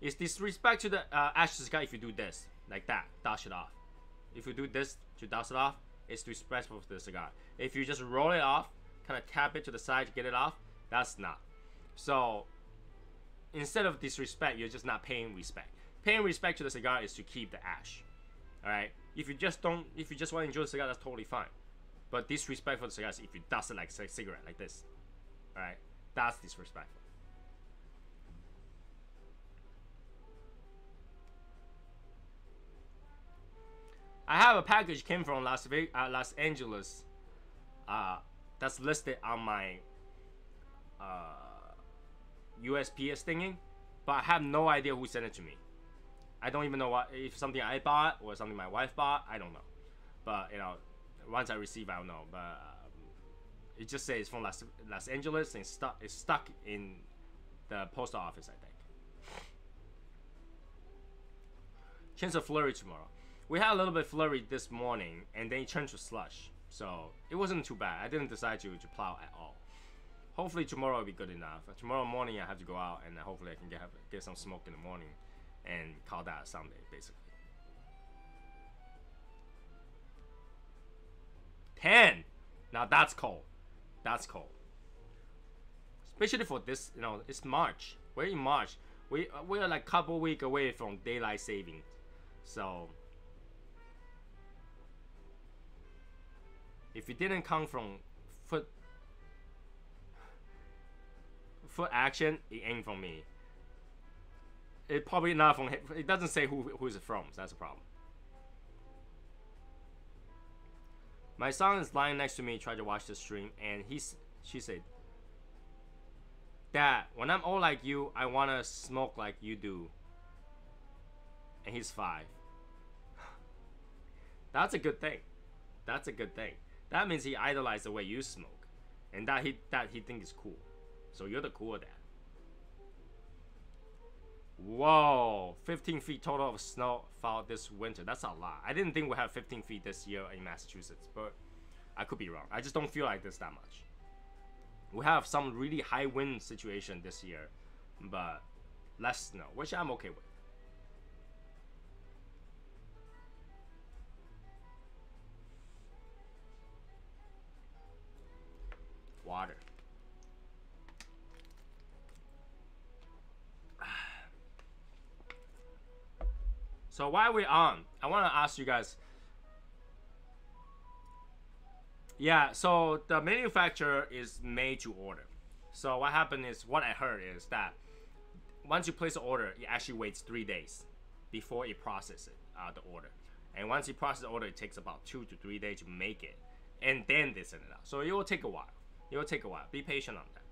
It's disrespect to the ash cigar if you do this, like that, dust it off. If you do this to dust it off, it's disrespectful to the cigar. If you just roll it off, kind of tap it to the side to get it off, that's not. So instead of disrespect, you're just not paying respect. Paying respect to the cigar is to keep the ash. All right. If you just want to enjoy the cigar, that's totally fine. But disrespect for the cigar is if you dust it like a cigarette, like this. All right. That's disrespectful. I have a package came from Los Angeles. That's listed on my USPS thingy, but I have no idea who sent it to me. I don't even know what if something I bought or something my wife bought. I don't know, but you know, once I receive, I'll know. But it just says from Los Angeles and it's stuck in the post office, I think. Chance of flurry tomorrow. We had a little bit of flurry this morning, and then it turned to slush. So it wasn't too bad. I didn't decide to plow at all. Hopefully tomorrow will be good enough. Tomorrow morning I have to go out, and hopefully I can get some smoke in the morning, and call that a Sunday, basically. 10. Now that's cold. That's cold. Especially for this, you know, it's March. We're in March. We're like a couple weeks away from daylight saving. So if it didn't come from foot action, it ain't from me. It probably not from. It doesn't say who is it from. So that's a problem. My son is lying next to me, trying to watch the stream, and she said, "Dad, when I'm old like you, I wanna smoke like you do." And he's 5. That's a good thing. That's a good thing. That means he idolized the way you smoke, and that he thinks is cool. So you're the cool dad. Whoa, 15 feet total of snow fall this winter. That's a lot. I didn't think we have 15 feet this year in Massachusetts, but I could be wrong. I just don't feel like this that much. We have some really high wind situation this year, but less snow, which I'm okay with. Water. So while we're on, I want to ask you guys. Yeah, so the manufacturer is made to order. So what happened is, what I heard is that once you place the order, it actually waits 3 days before it processes the order. And once you process the order, it takes about 2 to 3 days to make it, and then they send it out. So it will take a while. It will take a while. Be patient on that.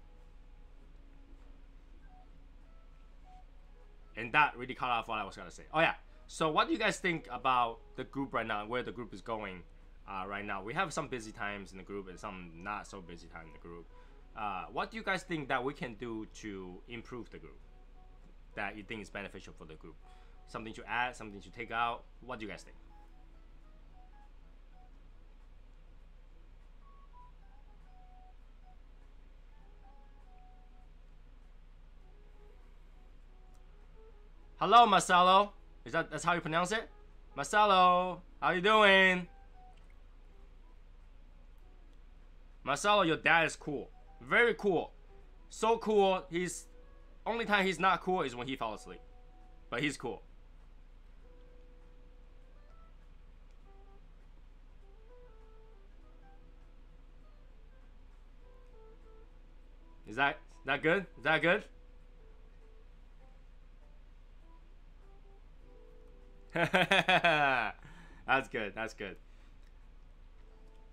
And that really cut off what I was gonna say. Oh yeah. So what do you guys think about the group right now? Where the group is going right now? We have some busy times in the group and some not so busy time in the group. What do you guys think that we can do to improve the group? That you think is beneficial for the group? Something to add? Something to take out? What do you guys think? Hello, Marcelo. That's how you pronounce it? Marcelo, how you doing? Marcelo, your dad is cool. Very cool. So cool. He's only time he's not cool is when he falls asleep. But he's cool. Is that good? Is that good? That's good. That's good.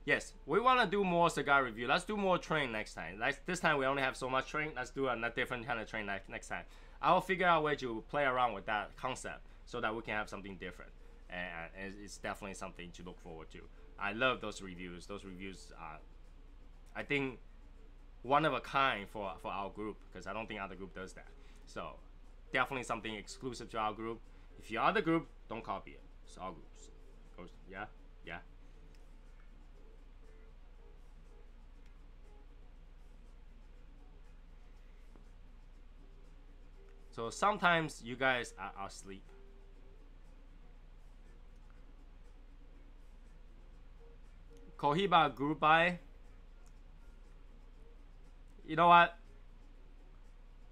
Yes, we want to do more cigar review. Let's do more train next time. This time we only have so much train. Let's do a different kind of train next time. I will figure out a way to play around with that concept so that we can have something different. And it's definitely something to look forward to. I love those reviews. Those reviews are, I think, one of a kind for our group, because I don't think other group does that. So definitely something exclusive to our group. If you're other group, don't copy it. It's our groups. Yeah, yeah. So sometimes you guys are asleep. Cohiba group buy. You know what?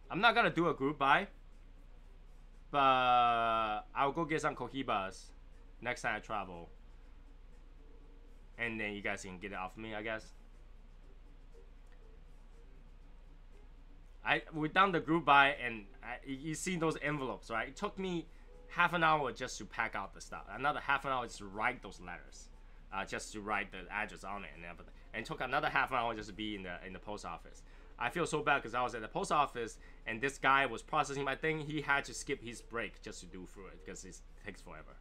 I'm not gonna do a group buy, but I'll go get some Cohibas next time I travel, and then you guys can get it off me, I guess. We done the group buy, and you see those envelopes, right? It took me half an hour just to pack out the stuff. Another half an hour just to write those letters, just to write the address on it and everything. And it took another half an hour just to be in the post office. I feel so bad because I was at the post office and this guy was processing my thing. He had to skip his break just to do through it because it takes forever.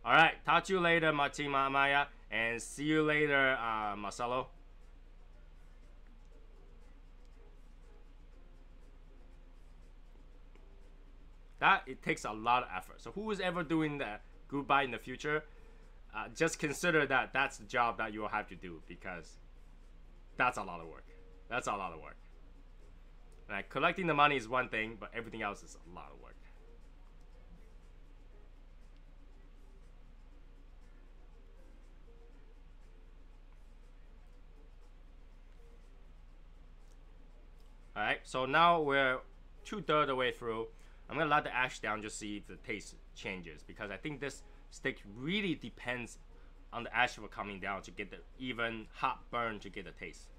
All right, talk to you later, Martina Maya, and see you later, Marcelo. That it takes a lot of effort. So who is ever doing that goodbye in the future? Just consider that that's the job that you will have to do, because that's a lot of work. That's a lot of work. Like, collecting the money is one thing, but everything else is a lot of work. Alright, so now we're 2/3 of the way through. I'm gonna let the ash down, just see if the taste changes, because I think this stick really depends on the ash coming down to get the even hot burn to get the taste.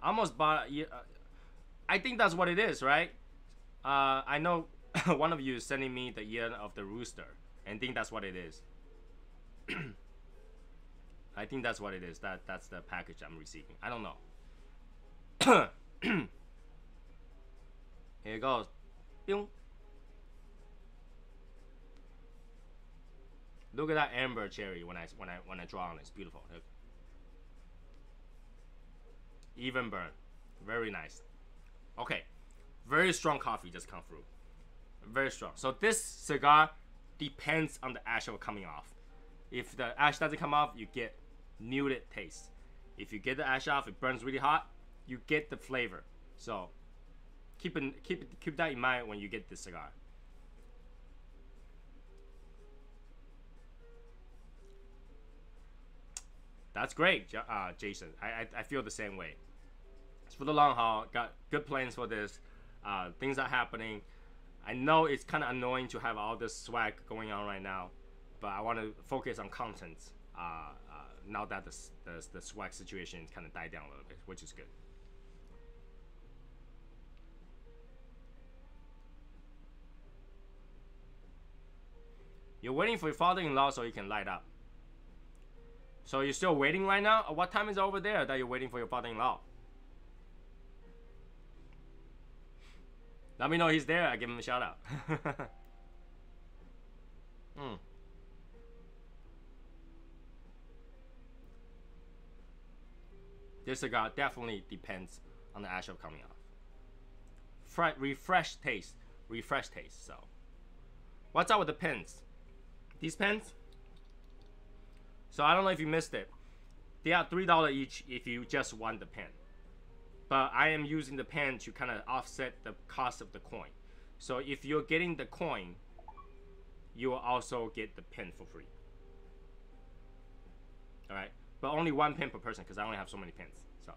Almost bought. I think that's what it is, right? I know one of you is sending me the year of the rooster, and think that's what it is. I think that's what it is. That's the package I'm receiving. I don't know. Here it goes. Boom. Look at that amber cherry when I draw on it. It's beautiful. Look. Even burn. Very nice. Okay. Very strong coffee just come through. Very strong. So this cigar depends on the ash coming off. If the ash doesn't come off, you get muted taste. If you get the ash off, it burns really hot, you get the flavor. So keep that in mind when you get this cigar. That's great, Jason. I feel the same way. It's for the long haul. Got good plans for this. Things are happening. I know it's kind of annoying to have all this swag going on right now, but I want to focus on content. Now that the swag situation kind of died down a little bit, which is good. You're waiting for your father-in-law so you can light up. So you're still waiting right now? What time is it over there that you're waiting for your father-in-law? Let me know he's there. I give him a shout out. This cigar definitely depends on the ash of coming off. Refresh taste. So, what's up with the pens? These pens? So I don't know if you missed it. They are $3 each if you just want the pen. But I am using the pen to kind of offset the cost of the coin. So if you're getting the coin, you will also get the pen for free. Alright? But only one pen per person because I only have so many pens. So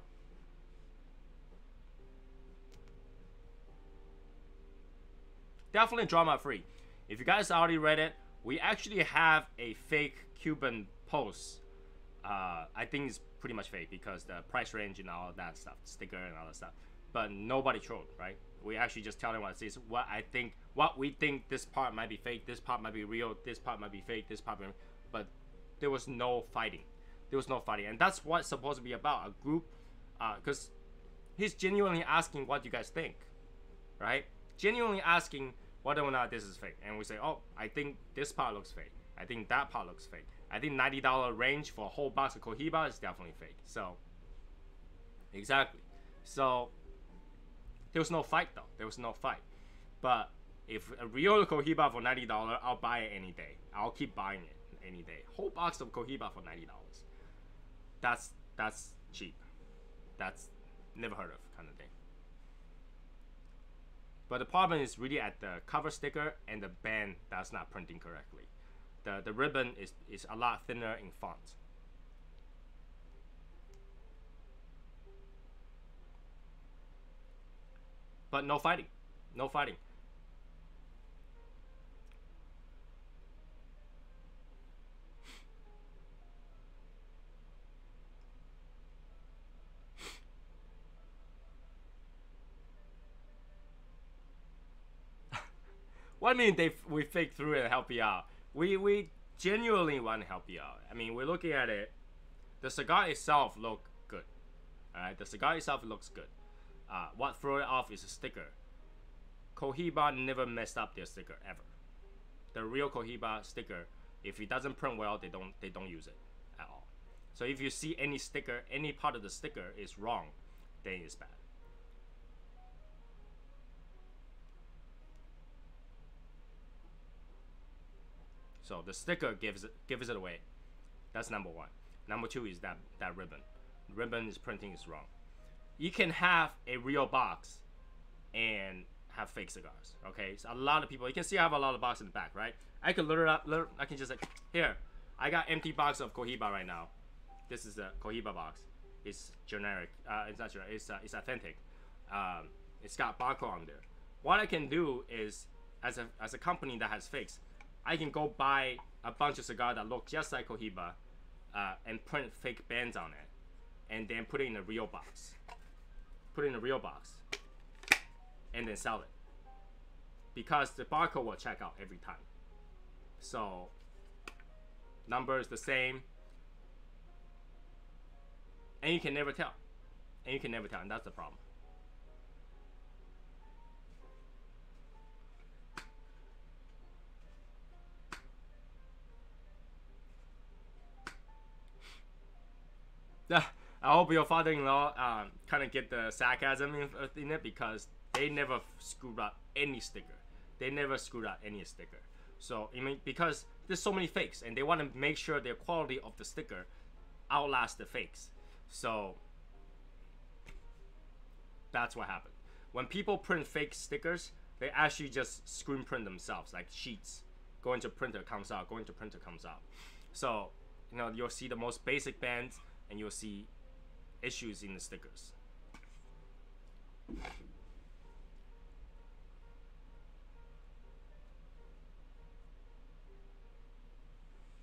definitely drama free. If you guys already read it, we actually have a fake Cuban post. I think it's pretty much fake because the price range and all that stuff, sticker and all that stuff. But nobody trolled, right? We actually just tell them what it says. What we think this part might be fake, this part might be real, this part might be fake, this part might be, but there was no fighting. There was no fighting, and that's what it's supposed to be about. A group, because he's genuinely asking what you guys think, right? Genuinely asking whether or not this is fake, and we say, oh, I think this part looks fake. I think that part looks fake. I think $90 range for a whole box of Cohiba is definitely fake. So, exactly. So, there was no fight though. There was no fight. But if a real Cohiba for $90, I'll buy it any day. I'll keep buying it any day. Whole box of Cohiba for $90. That's cheap. That's never heard of kind of thing. But the problem is really at the cover sticker and the band that's not printing correctly. The ribbon is a lot thinner in font. But no fighting. No fighting. What do you mean we fake through it and help you out? We genuinely want to help you out. I mean, we're looking at it. The cigar itself look good. Alright, the cigar itself looks good. What throw it off is a sticker. Cohiba never messed up their sticker ever. The real Cohiba sticker, if it doesn't print well, they don't use it at all. So if you see any sticker, any part of the sticker is wrong, then it's bad. So the sticker gives it away. That's number one. Number two is that ribbon. The ribbon is printing is wrong. You can have a real box and have fake cigars. Okay, so a lot of people, you can see I have a lot of boxes in the back, right? I can I can just like, here, I got empty box of Cohiba right now. This is a Cohiba box. It's generic. It's not generic. It's authentic. It's got barcode on there. What I can do is, as a company that has fakes, I can go buy a bunch of cigars that look just like Cohiba, and print fake bands on it, and then put it in a real box. Put it in a real box, and then sell it. Because the barcode will check out every time. So, number is the same, and you can never tell. And that's the problem. I hope your father-in-law kind of get the sarcasm in it, because they never screwed up any sticker. They never screwed up any sticker. So I mean, because there's so many fakes, and they want to make sure the quality of the sticker outlasts the fakes. So that's what happened. When people print fake stickers, they actually just screen print themselves, like sheets. Go into printer, comes out. Go into printer, comes out. So you know, you'll see the most basic bands, and you'll see issues in the stickers.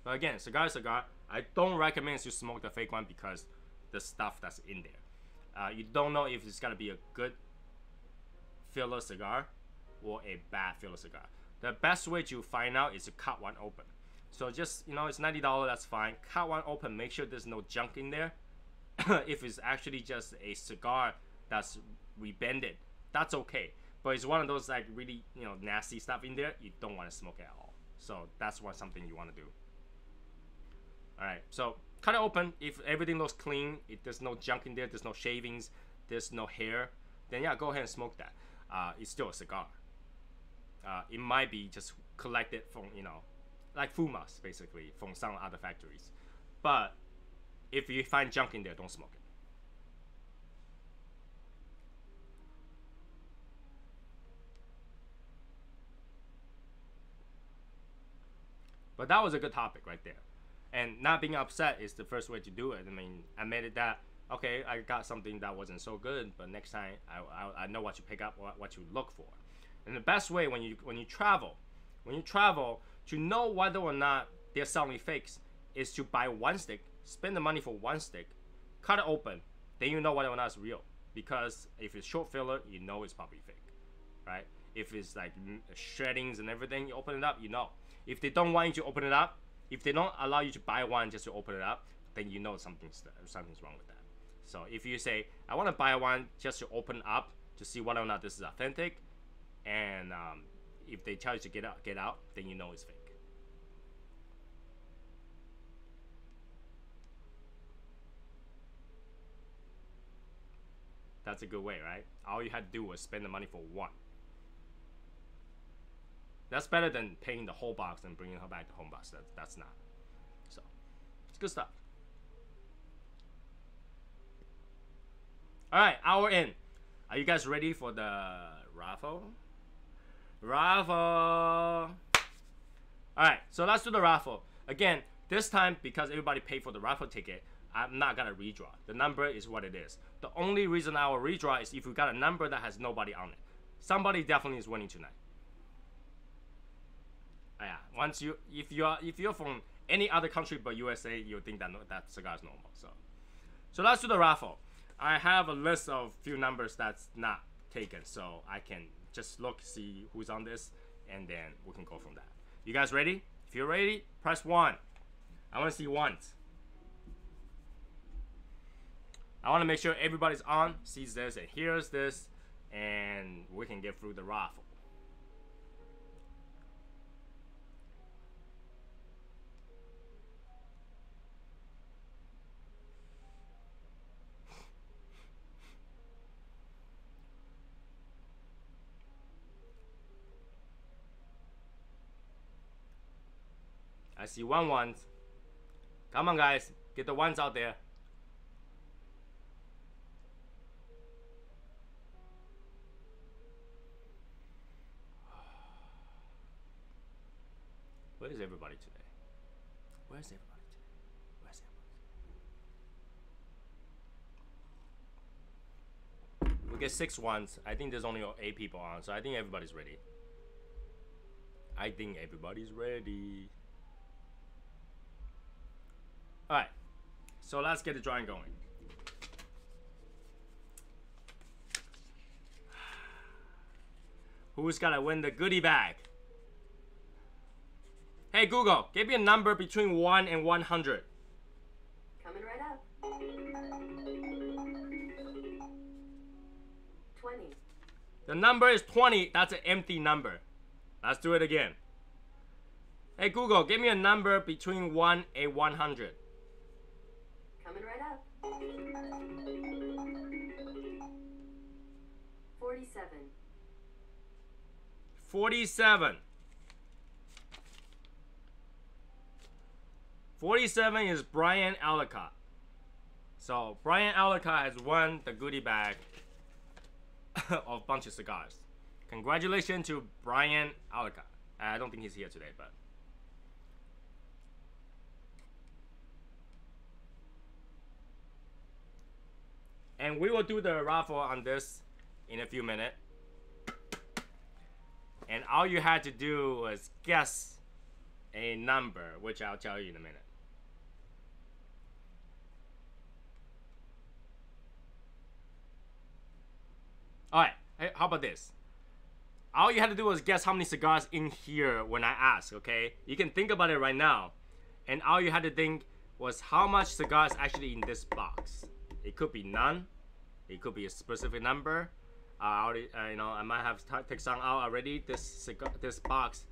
But again, cigar is cigar. I don't recommend you smoke the fake one because the stuff that's in there. You don't know if it's gonna be a good filler cigar or a bad filler cigar. The best way to find out is to cut one open. So just, you know, it's $90, that's fine. Cut one open, make sure there's no junk in there. If it's actually just a cigar that's rebended, that's okay. But it's one of those like really, you know, nasty stuff in there, you don't want to smoke at all. So that's something you want to do. Alright, so cut it open. If everything looks clean, if there's no junk in there, there's no shavings, there's no hair, then yeah, go ahead and smoke that. It's still a cigar. It might be just collected from, you know, like fumas basically from some other factories. But if you find junk in there, don't smoke it. But that was a good topic right there. And not being upset is the first way to do it. I mean, I made it that, okay, I got something that wasn't so good, but next time I know what you pick up, what you look for. And the best way when you travel to know whether or not they're selling fakes is to buy one stick, spend the money for one stick, cut it open, then you know whether or not it's real. Because if it's short filler, you know it's probably fake, right? If it's like shreddings and everything, you open it up, you know. If they don't want you to open it up, if they don't allow you to buy one just to open it up, then you know something's wrong with that. So if you say, I want to buy one just to open up to see whether or not this is authentic, and if they tell you to get out, then you know it's fake. That's a good way, right? All you had to do was spend the money for one. That's better than paying the whole box and bringing her back to home box. That's not. So, it's good stuff. All right, hour in. Are you guys ready for the raffle? Raffle. All right, so let's do the raffle. Again, this time, because everybody paid for the raffle ticket, I'm not gonna redraw. The number is what it is. The only reason I will redraw is if we got a number that has nobody on it. Somebody definitely is winning tonight. Yeah, once if you're from any other country but USA, you'll think that that cigar is normal. So let's do the raffle. I have a list of few numbers that's not taken, so I can just look, see who's on this, and then we can go from that. You guys ready? If you're ready, press 1. I want to see ones. I want to make sure everybody's on, sees this, and hears this, and we can get through the raffle. I see ones. Come on, guys. Get the ones out there. Where is everybody today? Where's everybody today? Where's everybody? We get 6 ones. I think there's only 8 people on, so I think everybody's ready. I think everybody's ready. Alright, so let's get the drawing going. Who's gonna win the goodie bag? Hey Google, give me a number between 1 and 100. Coming right up. 20. The number is 20. That's an empty number. Let's do it again. Hey Google, give me a number between 1 and 100. Coming right up. 47. 47. 47 is Brian Ellicott. So Brian Ellicott has won the goodie bag of a bunch of cigars. Congratulations to Brian Ellicott. I don't think he's here today, but and we will do the raffle on this in a few minutes. And all you had to do was guess a number, which I'll tell you in a minute. Alright, hey, how about this? All you had to do was guess how many cigars in here when I ask, okay? You can think about it right now. And all you had to think was how much cigars actually in this box. It could be none. It could be a specific number. You know, I might have take some out already. This box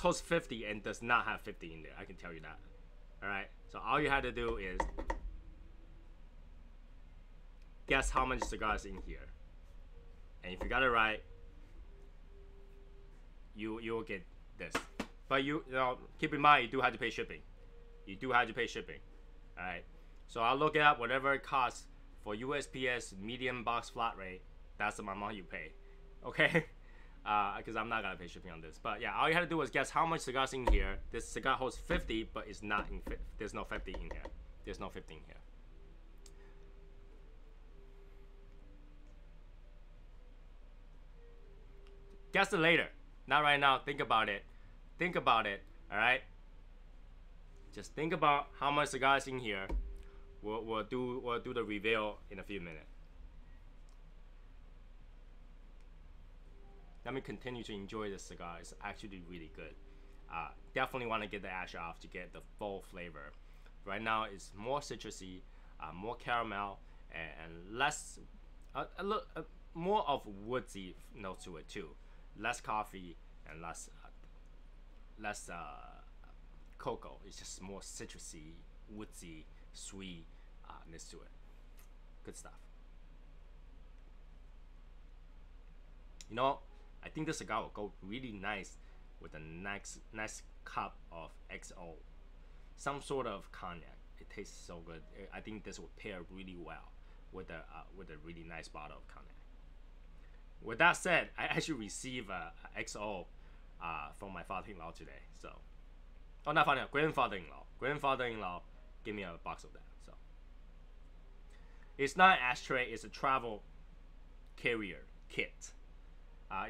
holds 50 and does not have 50 in there. I can tell you that. All right. So all you had to do is guess how many cigars in here, and if you got it right, you'll get this. But you know, keep in mind you do have to pay shipping. You do have to pay shipping. All right. So I'll look it up. Whatever it costs for USPS medium box flat rate, that's the amount you pay. Okay. Because I'm not gonna pay shipping on this. But yeah, all you had to do was guess how much cigars in here. This cigar holds 50, but it's not in. There's no 50 in here. There's no 50 in here. Guess it later. Not right now. Think about it. Think about it. All right. Just think about how much cigars in here. We'll do the reveal in a few minutes. Let me continue to enjoy this cigar. It's actually really good. Definitely want to get the ash off to get the full flavor. Right now it's more citrusy, more caramel, and less, more of woodsy notes to it too. Less coffee and less cocoa. It's just more citrusy, woodsy, sweetness to it. Good stuff. You know, I think this cigar will go really nice with the next cup of XO, some sort of cognac. It tastes so good. I think this will pair really well with a really nice bottle of cognac. With that said, I actually received a XO from my father-in-law today. So, oh, not father-in-law, grandfather-in-law. Grandfather-in-law gave me a box of that. So, it's not an ashtray. It's a travel carrier kit.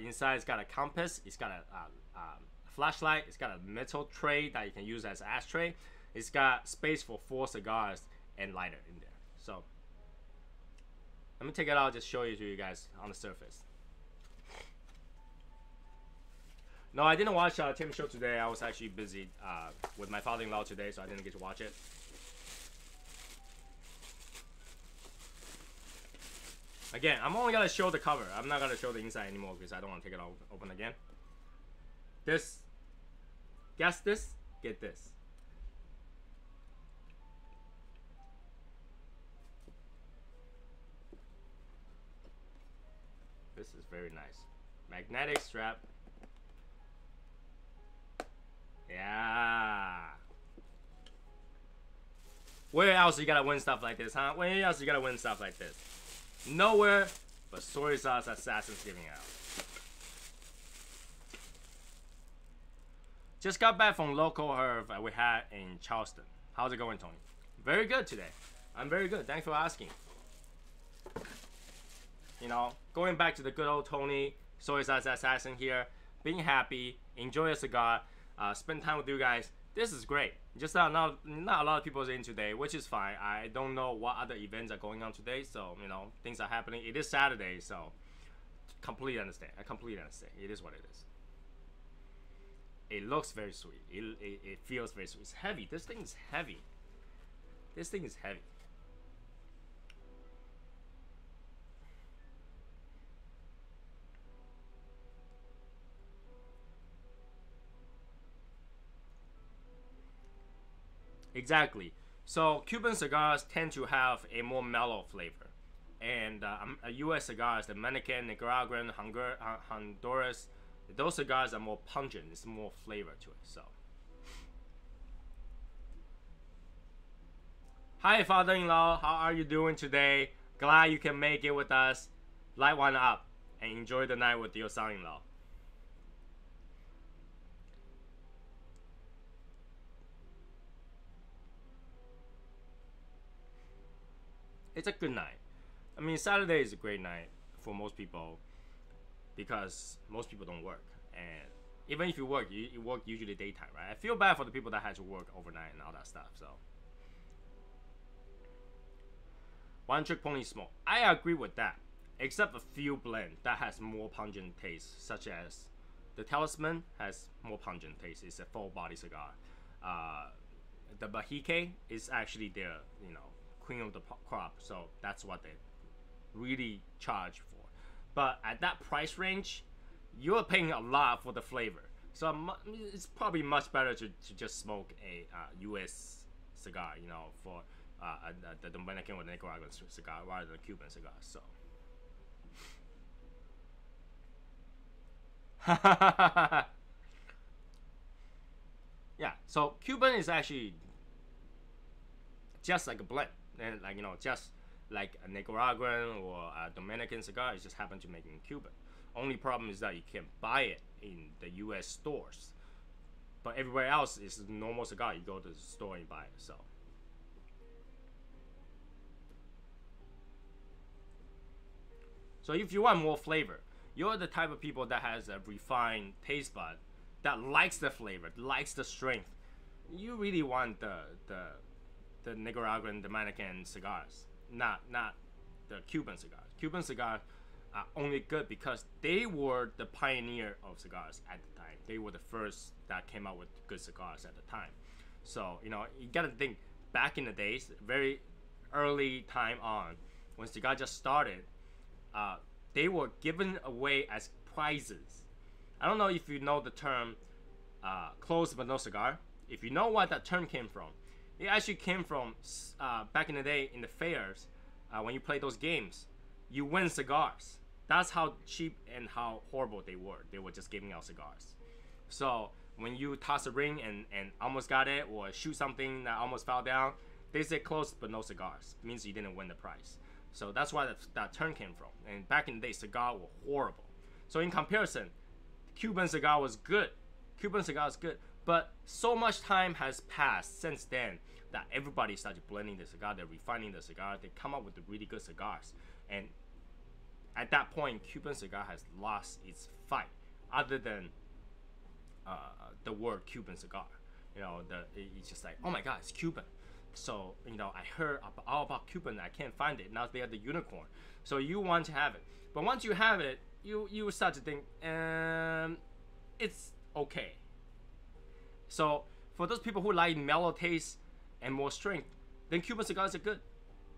Inside, it's got a compass. It's got a flashlight. It's got a metal tray that you can use as an ashtray. It's got space for 4 cigars and lighter in there. So, let me take it out. Just show you to you guys on the surface. No, I didn't watch Tim's show today. I was actually busy with my father-in-law today, so I didn't get to watch it. Again, I'm only gonna show the cover. I'm not gonna show the inside anymore because I don't want to take it open again. This, guess this, get this. This is very nice. Magnetic strap. Yeah. Where else you gotta win stuff like this, huh? Where else you gotta win stuff like this? Nowhere but SoySauceAssassin's giving out. Just got back from local herb we had in Charleston. How's it going, Tony? Very good today. I'm very good. Thanks for asking. You know, going back to the good old Tony, SoySauceAssassin here, being happy, enjoy a cigar, spend time with you guys. This is great. Just not a lot of people are in today, which is fine. I don't know what other events are going on today, so you know things are happening. It is Saturday, so completely understand. I completely understand. It is what it is. It looks very sweet. It feels very sweet. It's heavy. This thing is heavy. This thing is heavy. Exactly. So Cuban cigars tend to have a more mellow flavor, and U.S. cigars, the Dominican, Nicaraguan, Honduras, those cigars are more pungent. It's more flavor to it. So, hi, father-in-law. How are you doing today? Glad you can make it with us. Light one up and enjoy the night with your son-in-law. It's a good night. I mean, Saturday is a great night for most people because most people don't work, and Even if you work, you work usually daytime, right? I feel bad for the people that had to work overnight and all that stuff. So, one trick pony smoke. I agree with that, except a few blend that has more pungent taste, such as the Talisman has more pungent taste. It's a full body cigar. The Bahike is actually their, queen of the crop, so that's what they really charge for. But at that price range, you're paying a lot for the flavor. So it's probably much better to just smoke a U.S. cigar, for the Dominican or Nicaraguan cigar rather than Cuban cigar. So. Yeah, so Cuban is actually just like a blend, and just like a Nicaraguan or a Dominican cigar, it just happened to make it in Cuban. Only problem is that you can't buy it in the U.S. stores, but everywhere else is a normal cigar. You go to the store and buy it. So if you want more flavor, you're the type of people that has a refined taste bud that likes the flavor, likes the strength. You really want the Nicaraguan, Dominican cigars, not the Cuban cigars. Cuban cigars are only good because they were the pioneer of cigars at the time. They were the first that came out with good cigars at the time. So you gotta think back in the days, very early time on, when cigar just started, they were given away as prizes. I don't know if you know the term closed but no cigar. If you know what that term came from, it actually came from back in the day in the fairs, when you play those games, you win cigars. That's how cheap and how horrible they were. They were just giving out cigars. So when you toss a ring and almost got it, or shoot something that almost fell down, they say closed but no cigars. It means you didn't win the prize. So that's why that term came from. And back in the day, cigar were horrible. So in comparison, Cuban cigar was good. Cuban cigar is good. But so much time has passed since then that everybody started blending the cigar. They're refining the cigar. They come up with the really good cigars. And at that point, Cuban cigar has lost its fight. Other than the word Cuban cigar, it's just like, oh my God, it's Cuban. So I heard all about Cuban. I can't find it. Now they are the unicorn. So you want to have it, but once you have it, you start to think, it's okay. So for those people who like mellow taste and more strength, then Cuban cigars are good.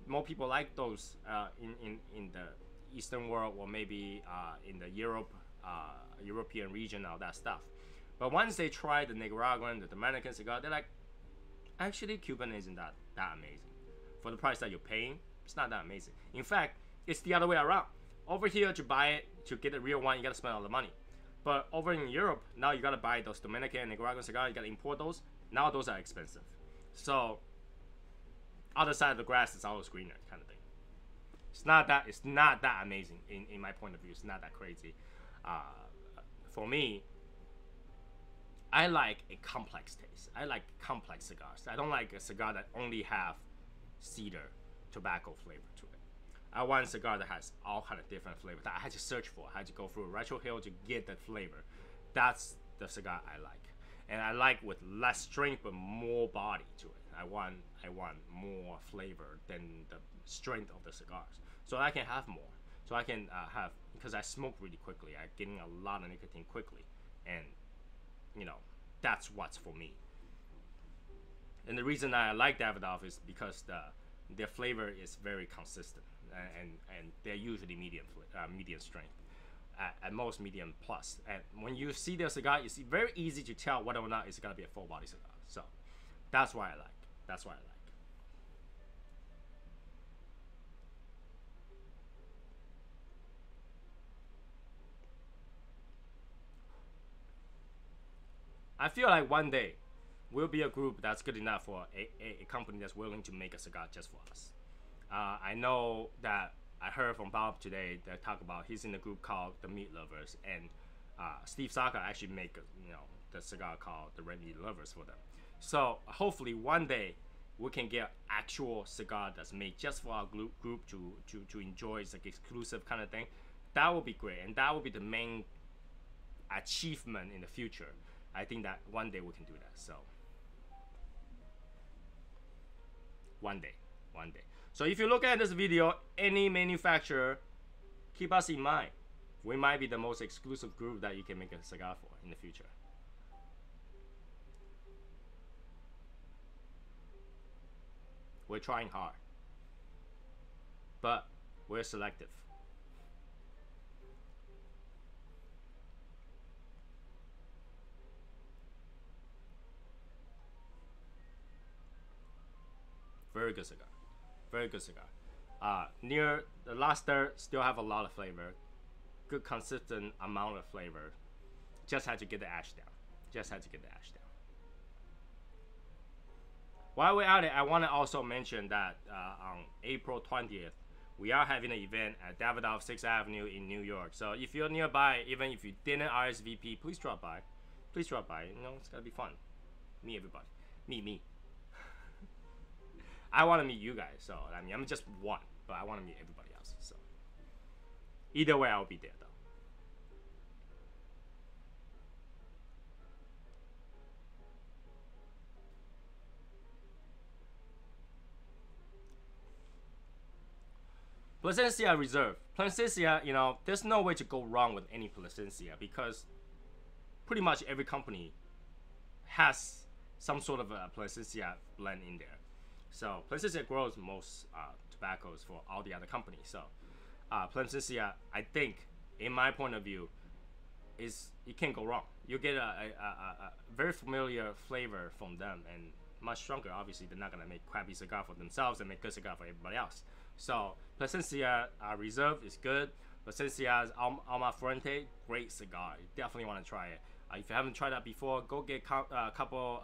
More people like those in the Eastern world, or maybe in the European region, all that stuff. But once they try the Nicaraguan, the Dominican cigar, they're like, actually Cuban isn't that amazing. For the price that you're paying, it's not that amazing. In fact, it's the other way around. Over here, to buy it, to get a real one, you gotta spend all the money. But over in Europe, now you gotta buy those Dominican and Nicaraguan cigars, you gotta import those. Now those are expensive. So other side of the grass is always greener, kind of thing. It's not that amazing in my point of view. It's not that crazy. For me, I like a complex taste. I like complex cigars. I don't like a cigar that only have cedar tobacco flavor to it. I want a cigar that has all kind of different flavors that I had to search for. I had to go through a retro hill to get that flavor. That's the cigar I like. And I like with less strength but more body to it. I want more flavor than the strength of the cigars. So I can have more. So I can have, because I smoke really quickly. I'm getting a lot of nicotine quickly. And that's what's for me. And the reason I like Davidoff is because their flavor is very consistent, and they're usually medium strength, at most medium plus. And when you see their cigar, it's very easy to tell whether or not it's gonna be a full body cigar. So that's why I like. That's why I like. I feel like one day we'll be a group that's good enough for a company that's willing to make a cigar just for us. I know that I heard from Bob today that talk about he's in a group called the Meat Lovers, and Steve Saka actually make the cigar called the Red Meat Lovers for them. So hopefully one day we can get actual cigar that's made just for our group to enjoy. It's like exclusive kind of thing. That would be great, and that would be the main achievement in the future. I think that one day we can do that. So one day. So if you look at this video, any manufacturer, keep us in mind. We might be the most exclusive group that you can make a cigar for in the future. We're trying hard, but we're selective. Very good cigar. Very good cigar. Near the last third, still have a lot of flavor. Good consistent amount of flavor. Just had to get the ash down. While we're at it, I want to also mention that on April 20th, we are having an event at Davidoff 6th Avenue in New York. So if you're nearby, even if you didn't RSVP, please drop by. Please drop by. You know, it's gonna be fun. Meet everybody. Meet me. I want to meet you guys. So I mean, I'm just one, but I want to meet everybody else. So either way, I'll be there though. Plasencia Reserve. Plasencia, you know, there's no way to go wrong with any Plasencia because pretty much every company has some sort of a Plasencia blend in there. So Plasencia grows most tobaccos for all the other companies. So Plasencia, I think, in my point of view, is you can't go wrong. You get a very familiar flavor from them and much stronger. Obviously, they're not gonna make crappy cigar for themselves and make good cigar for everybody else. So Plasencia Reserve is good. Plasencia's Alma Fuerte, great cigar. You definitely want to try it. If you haven't tried that before, go get a couple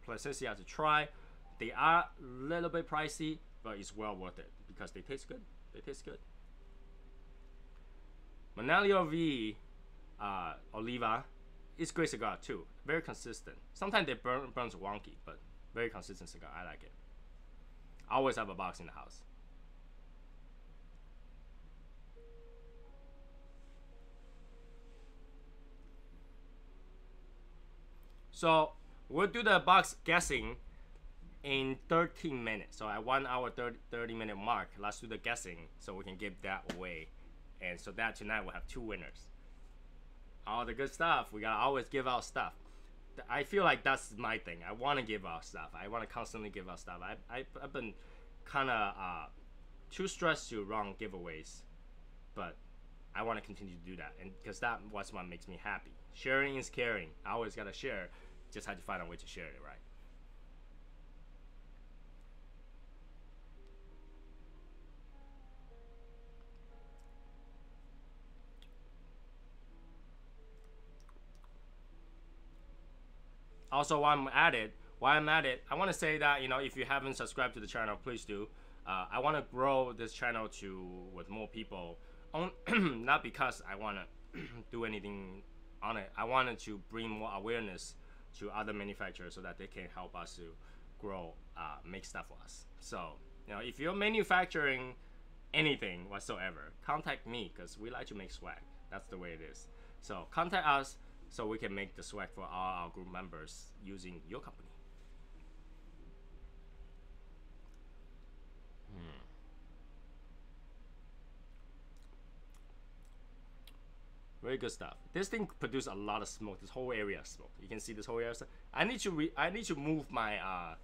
Plasencia to try. They are a little bit pricey, but it's well worth it because they taste good. Manalio V Oliva is great cigar too. Very consistent. Sometimes they burns wonky, but very consistent cigar. I like it. I always have a box in the house. So we'll do the box guessing in 13 minutes. So at 1 hour 30 minute mark, let's do the guessing so we can give that away. And so that tonight we'll have 2 winners. All the good stuff. We gotta always give out stuff. I feel like that's my thing. I want to give out stuff. I want to constantly give out stuff. I've been kind of too stressed to run giveaways, but I want to continue to do that, and because that was what makes me happy. Sharing is caring. I always gotta share. Just had to find a way to share it, right? Also, while I'm at it, I want to say that, you know, if you haven't subscribed to the channel, please do. I want to grow this channel with more people. Not because I want to do anything on it. I wanted to bring more awareness to other manufacturers so that they can help us to grow, make stuff for us. So, you know, if you're manufacturing anything whatsoever, contact me because we like to make swag. That's the way it is. So contact us so we can make the swag for all our group members using your company. Very good stuff. This thing produced a lot of smoke. This whole area of smoke. You can see this whole area. I need to move my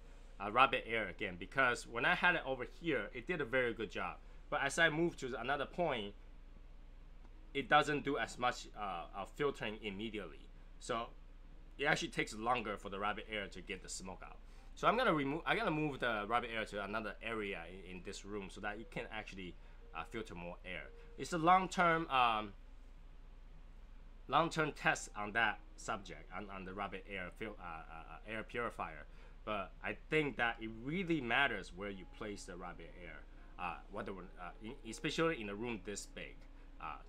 rabbit air again because when I had it over here, it did a very good job. But as I move to another point, it doesn't do as much filtering immediately. So it actually takes longer for the rabbit air to get the smoke out. So I'm gonna move the rabbit air to another area in this room so that it can actually filter more air. It's a long-term test on that subject, on the rabbit air air purifier. But I think that it really matters where you place the rabbit air, especially in a room this big.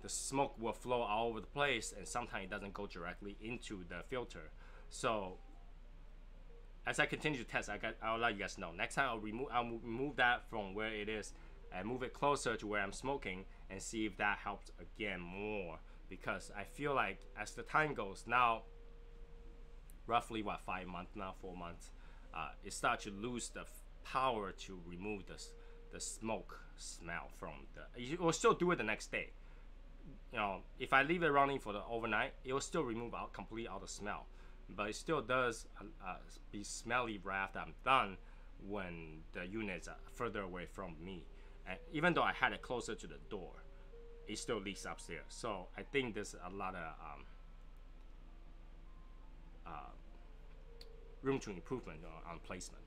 The smoke will flow all over the place, and sometimes it doesn't go directly into the filter. So as I continue to test, I'll let you guys know. Next time I'll remove that from where it is and move it closer to where I'm smoking and see if that helps again more because I feel like as the time goes now, roughly 5 months now, 4 months, it starts to lose the power to remove the smoke smell from the. You will still do it the next day. You know, if I leave it running for the overnight, it will still remove out completely all the smell, but it still does be smelly right after I'm done when the units are further away from me. And even though I had it closer to the door, it still leaks upstairs. So I think there's a lot of room to improvement on placement.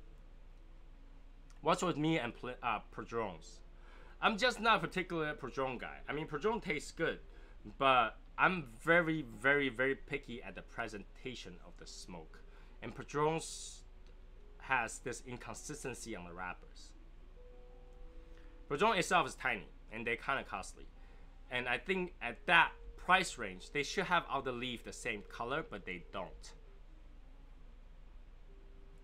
What's with me and Padrones? I'm just not a particular Padrone guy. I mean, Padrone tastes good, but I'm very, very, very picky at the presentation of the smoke. And Padrones has this inconsistency on the wrappers. Padrone itself is tiny, and they're kind of costly. And I think at that price range, they should have all the leaf the same color, but they don't.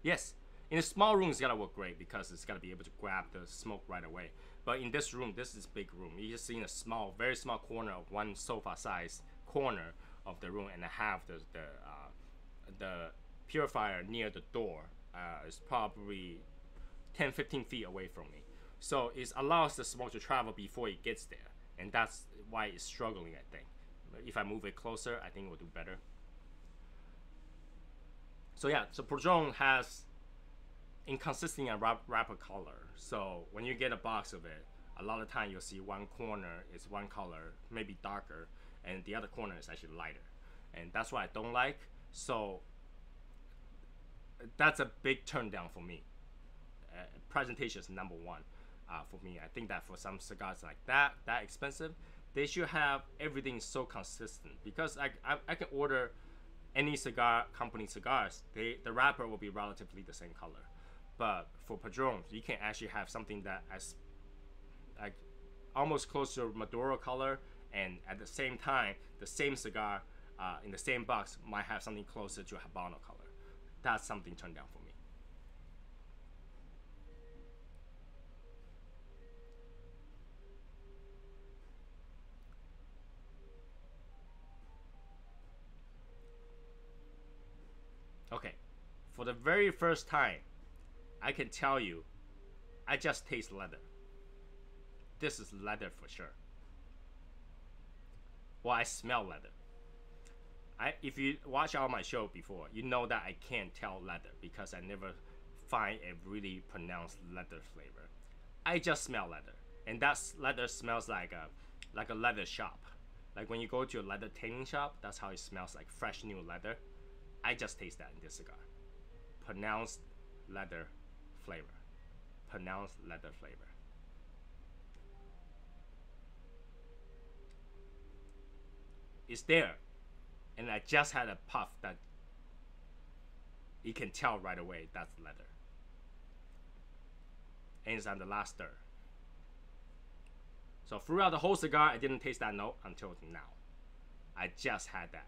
Yes, in a small room, it's gotta work great because it's gotta be able to grab the smoke right away. But in this room, this is big room. You just see in a small, very small corner of one sofa size corner of the room, and I have the purifier near the door. It's probably 10-15 feet away from me. So it allows the smoke to travel before it gets there. And that's why it's struggling, I think. But if I move it closer, I think it will do better. So yeah, so Padrone has inconsistent wrapper color. So when you get a box of it, a lot of time you'll see one corner is one color, maybe darker, and the other corner is actually lighter. And that's what I don't like. So that's a big turn down for me. Presentation is number one for me. I think that for some cigars like that expensive, they should have everything so consistent, because I can order any cigar company cigars, the wrapper will be relatively the same color. But for Padrone, you can actually have something that is like almost close to Maduro color, and at the same time, the same cigar in the same box might have something closer to Habano color. That's something turned down for me. Okay, for the very first time, I can tell you, I just taste leather. This is leather for sure. Well, I smell leather. If you watch all my show before, you know that I can't tell leather because I never find a really pronounced leather flavor. I just smell leather, and that leather smells like a leather shop. Like when you go to a leather tanning shop, that's how it smells, like fresh new leather. I just taste that in this cigar. Pronounced leather flavor. Pronounced leather flavor. It's there. And I just had a puff that you can tell right away that's leather. And it's on the last stir. So throughout the whole cigar, I didn't taste that note until now. I just had that.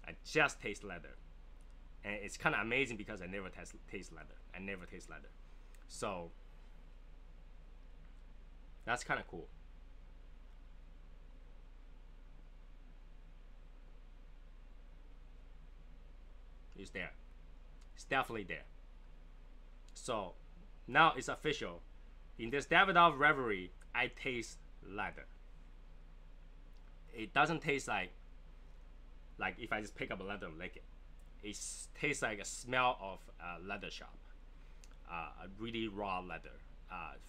I just taste leather. And it's kind of amazing because I never taste leather. I never taste leather. So that's kind of cool. It's there. It's definitely there. So now it's official. In this Davidoff Revery, I taste leather. It doesn't taste like if I just pick up a leather and lick it. It tastes like a smell of a leather shop. A really raw leather,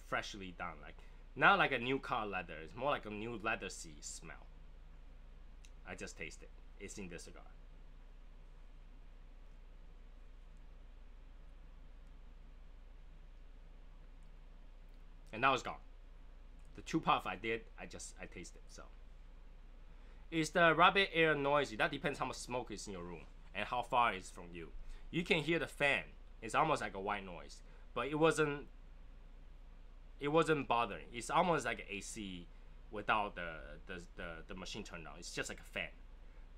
freshly done. Like not like a new car leather. It's more like a new leather seed smell. I just taste it. It's in this cigar. And now it's gone. The 2 puff I did, I tasted. So is the rabbit air noisy? That depends how much smoke is in your room and how far it's from you. You can hear the fan. It's almost like a white noise, but it wasn't bothering. It's almost like an AC without the machine turned on. It's just like a fan,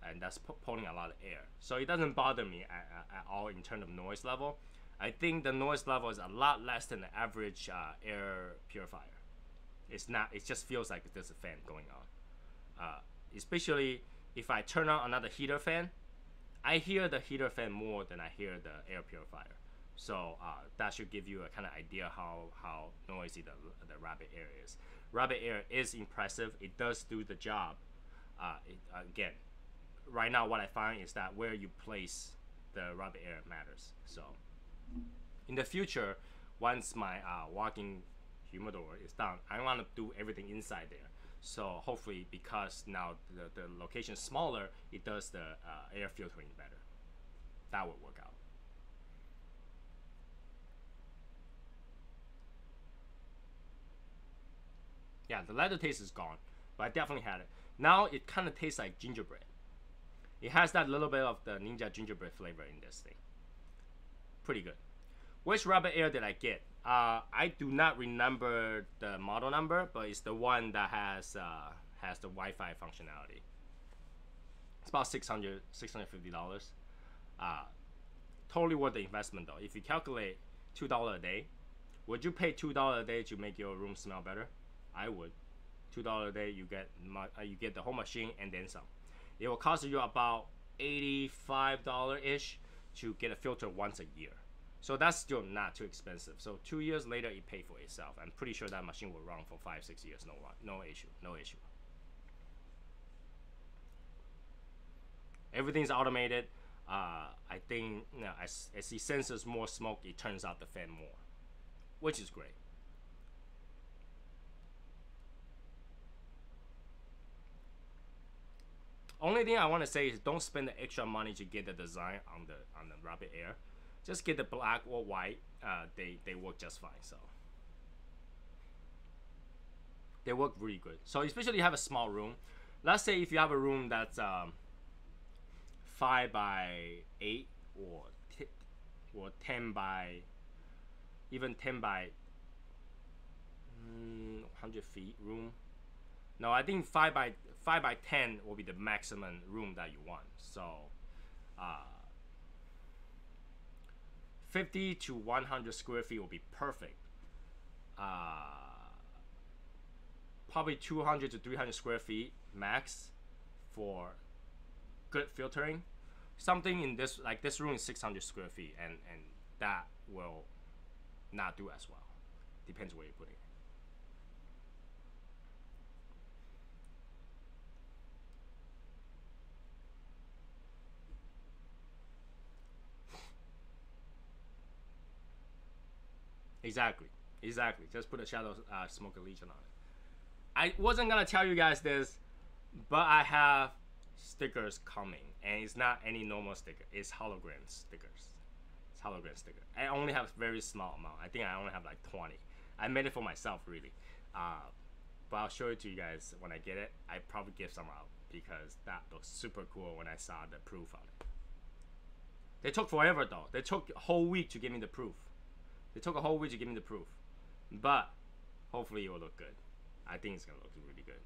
and that's pulling a lot of air. So it doesn't bother me at all in terms of noise level. I think the noise level is a lot less than the average air purifier. It's not. It just feels like there's a fan going on. Especially if I turn on another heater fan, I hear the heater fan more than I hear the air purifier. So that should give you a kind of idea how noisy the rabbit air is. Rabbit air is impressive. It does do the job. Again, right now what I find is that where you place the rabbit air matters. So in the future, once my walk-in humidor is done, I want to do everything inside there. So hopefully, because now the location is smaller, it does the air filtering better. That would work out. Yeah, the leather taste is gone, but I definitely had it. Now it kind of tastes like gingerbread. It has that little bit of the Ninja gingerbread flavor in this thing. Pretty good. Which rabbit air did I get? I do not remember the model number, but it's the one that has the Wi-Fi functionality. It's about $650. Totally worth the investment though. If you calculate $2 a day, would you pay $2 a day to make your room smell better? I would. $2 a day, you get the whole machine and then some. It will cost you about $85-ish to get a filter once a year. So that's still not too expensive. So 2 years later, it paid for itself. I'm pretty sure that machine will run for 5-6 years. No issue. Everything's automated. I think as it senses more smoke, it turns out the fan more, which is great. Only thing I want to say is don't spend the extra money to get the design on the rabbit air. Just get the black or white. They work just fine. So they work really good. So especially if you have a small room. Let's say if you have a room that's 5 by 8 or 10 by even 10 by 100 feet room. No, I think 5 by 10 will be the maximum room that you want. So 50 to 100 square feet will be perfect. Probably 200 to 300 square feet max for good filtering. Something in this, like this room is 600 square feet, and that will not do as well. Depends where you put it. Exactly. Just put a shadow smoke legion on it. I wasn't gonna tell you guys this, but I have stickers coming, and it's not any normal sticker. It's hologram stickers. It's hologram sticker. I only have a very small amount. I think I only have like 20. I made it for myself really, but I'll show it to you guys when I get it. I probably give some out because that looks super cool when I saw the proof on it. They took forever though. They took a whole week to give me the proof. But hopefully it will look good. I think it's gonna look really good.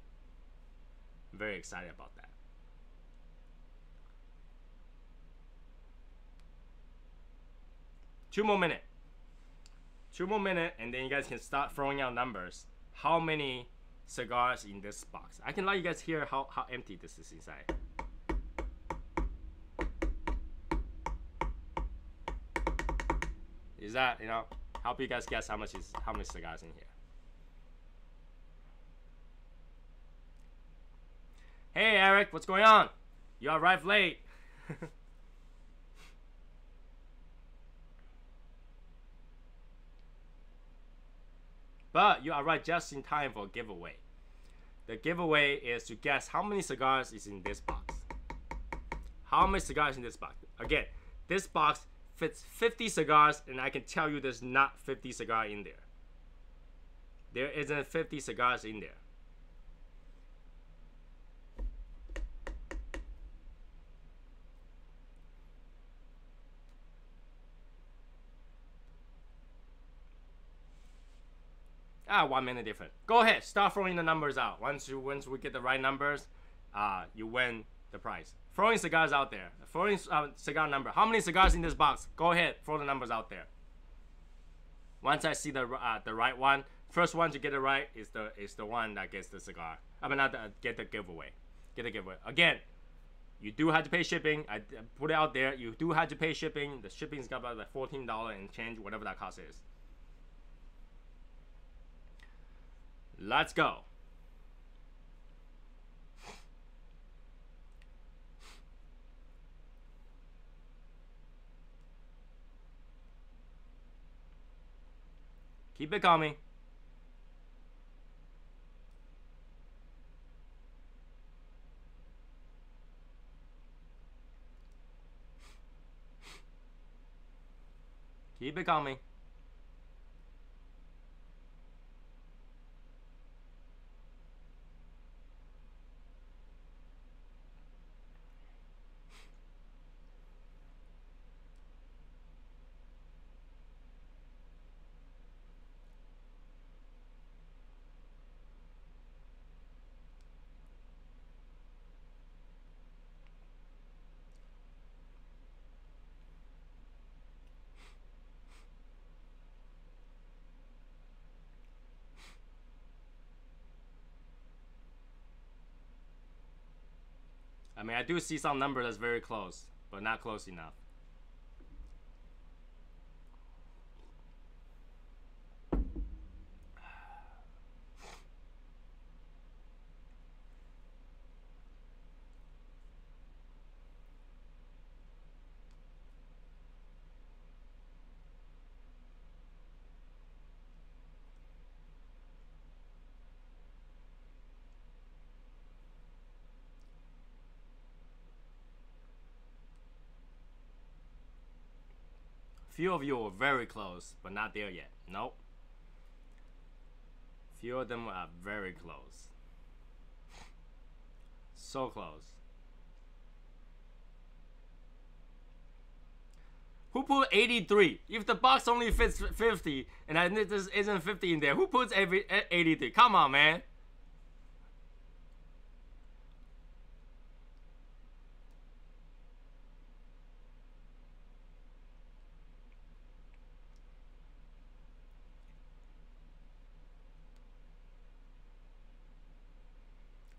I'm very excited about that. Two more minutes, and then you guys can start throwing out numbers. How many cigars in this box? I can let you guys hear how empty this is inside. Is that, help you guys guess how many cigars in here? Hey Eric, what's going on? You arrived late. But you arrived just in time for a giveaway. The giveaway is to guess how many cigars is in this box. How many cigars in this box? Again, this box fits 50 cigars, and I can tell you there's not 50 cigars in there. There isn't 50 cigars in there. Ah, 1 minute different. Go ahead, start throwing the numbers out. Once we get the right numbers, you win the prize. Throwing cigars out there. Throwing cigar number. How many cigars in this box? Go ahead, throw the numbers out there. Once I see the right one, first one to get it right is the one that gets the cigar. I mean, not get the giveaway. Get the giveaway. Again, You do have to pay shipping. I put it out there. You do have to pay shipping. The shipping's got about like $14 and change, whatever that cost is. Let's go. Keep it coming. Keep it coming. I mean, I do see some number that's very close, but not close enough. Few of you are very close, but not there yet. Nope. Few of them are very close. So close. Who put 83? If the box only fits 50, and I think this isn't 50 in there, who puts 83? Come on, man.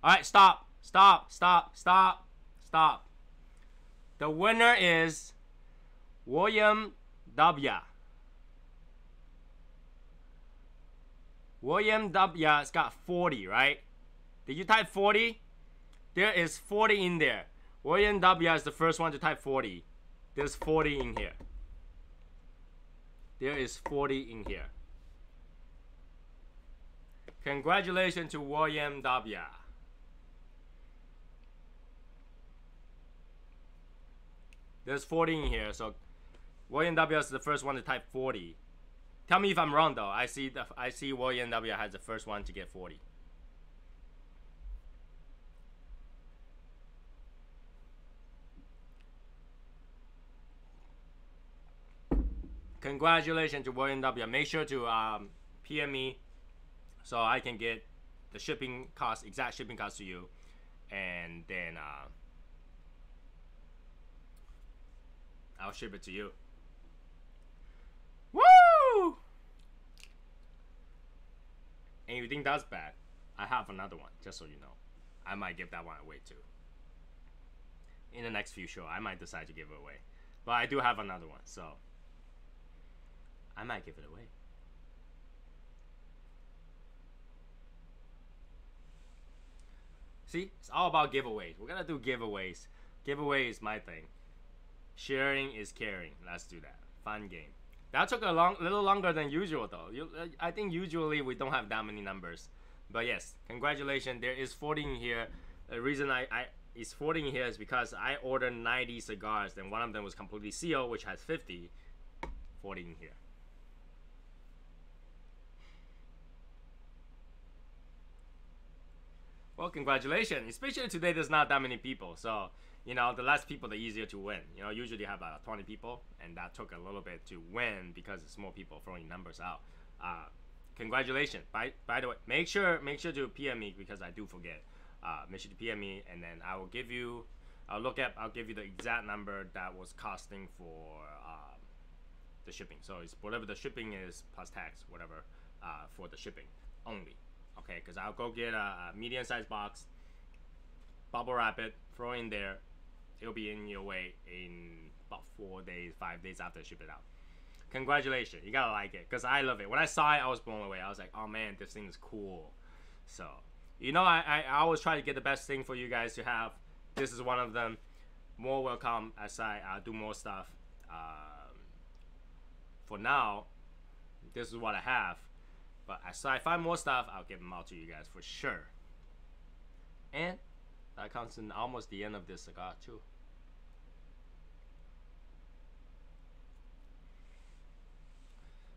All right, stop. The winner is William W. William W. has got 40, right? Did you type 40? There is 40 in there. William W. is the first one to type 40. There's 40 in here. There is 40 in here. Congratulations to William W. There's 40 in here, so William W is the first one to type 40. Tell me if I'm wrong though. I see William W has the first one to get 40. Congratulations to William W. Make sure to PM me so I can get the shipping cost, exact shipping cost to you, and then I'll ship it to you. Woo! And you think that's bad? I have another one, just so you know. I might give that one away too. In the next few shows, I might decide to give it away. But I do have another one, so I might give it away. See, it's all about giveaways. We're gonna do giveaways. Giveaway is my thing. Sharing is caring. Let's do that. Fun game. That took a little longer than usual though. I think usually we don't have that many numbers. But yes, congratulations. There is 40 in here. The reason it's 40 in here is because I ordered 90 cigars, and one of them was completely sealed, which has 50. 40 in here. Well, congratulations. Especially today, there's not that many people. So, you know, the less people, the easier to win. You know, usually you have about 20 people, and that took a little bit to win because it's more people throwing numbers out. Congratulations. By the way, make sure to PM me because I do forget. Make sure to PM me, and then I will give you. I'll give you the exact number that was costing for the shipping. So it's whatever the shipping is plus tax, whatever, for the shipping only. Okay, because I'll go get a medium-sized box, bubble wrap it, throw it in there, it'll be in your way in about 4 days, 5 days after I ship it out. Congratulations, you gotta like it, because I love it. When I saw it, I was blown away. I was like, oh man, this thing is cool. So, you know, I always try to get the best thing for you guys to have. This is one of them. More will come as I do more stuff. For now, this is what I have. But as I find more stuff, I'll give them out to you guys for sure. And that comes in almost the end of this cigar too.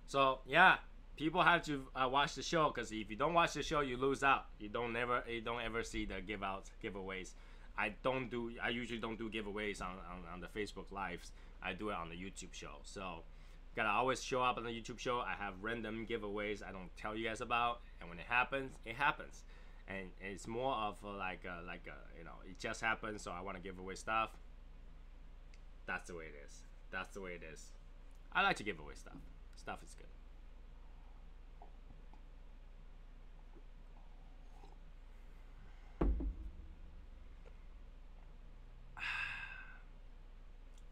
So yeah, people have to watch the show, because if you don't watch the show, you lose out. You don't ever see the giveaways. I usually don't do giveaways on the Facebook lives. I do it on the YouTube show. So gotta always show up on the YouTube show. I have random giveaways I don't tell you guys about, and when it happens, it happens. And it's more of like a you know, it just happens. So I want to give away stuff. That's the way it is. That's the way it is. I like to give away stuff. Stuff is good.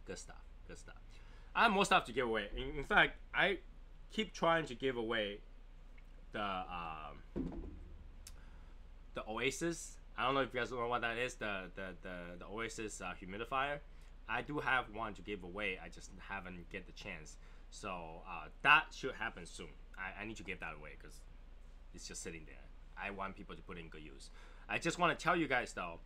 Good stuff. Good stuff. I have more stuff to give away. In fact, I keep trying to give away the Oasis. I don't know if you guys know what that is. The Oasis humidifier. I do have one to give away. I just haven't get the chance. So that should happen soon. I need to give that away because it's just sitting there. I want people to put it in good use. I just want to tell you guys though,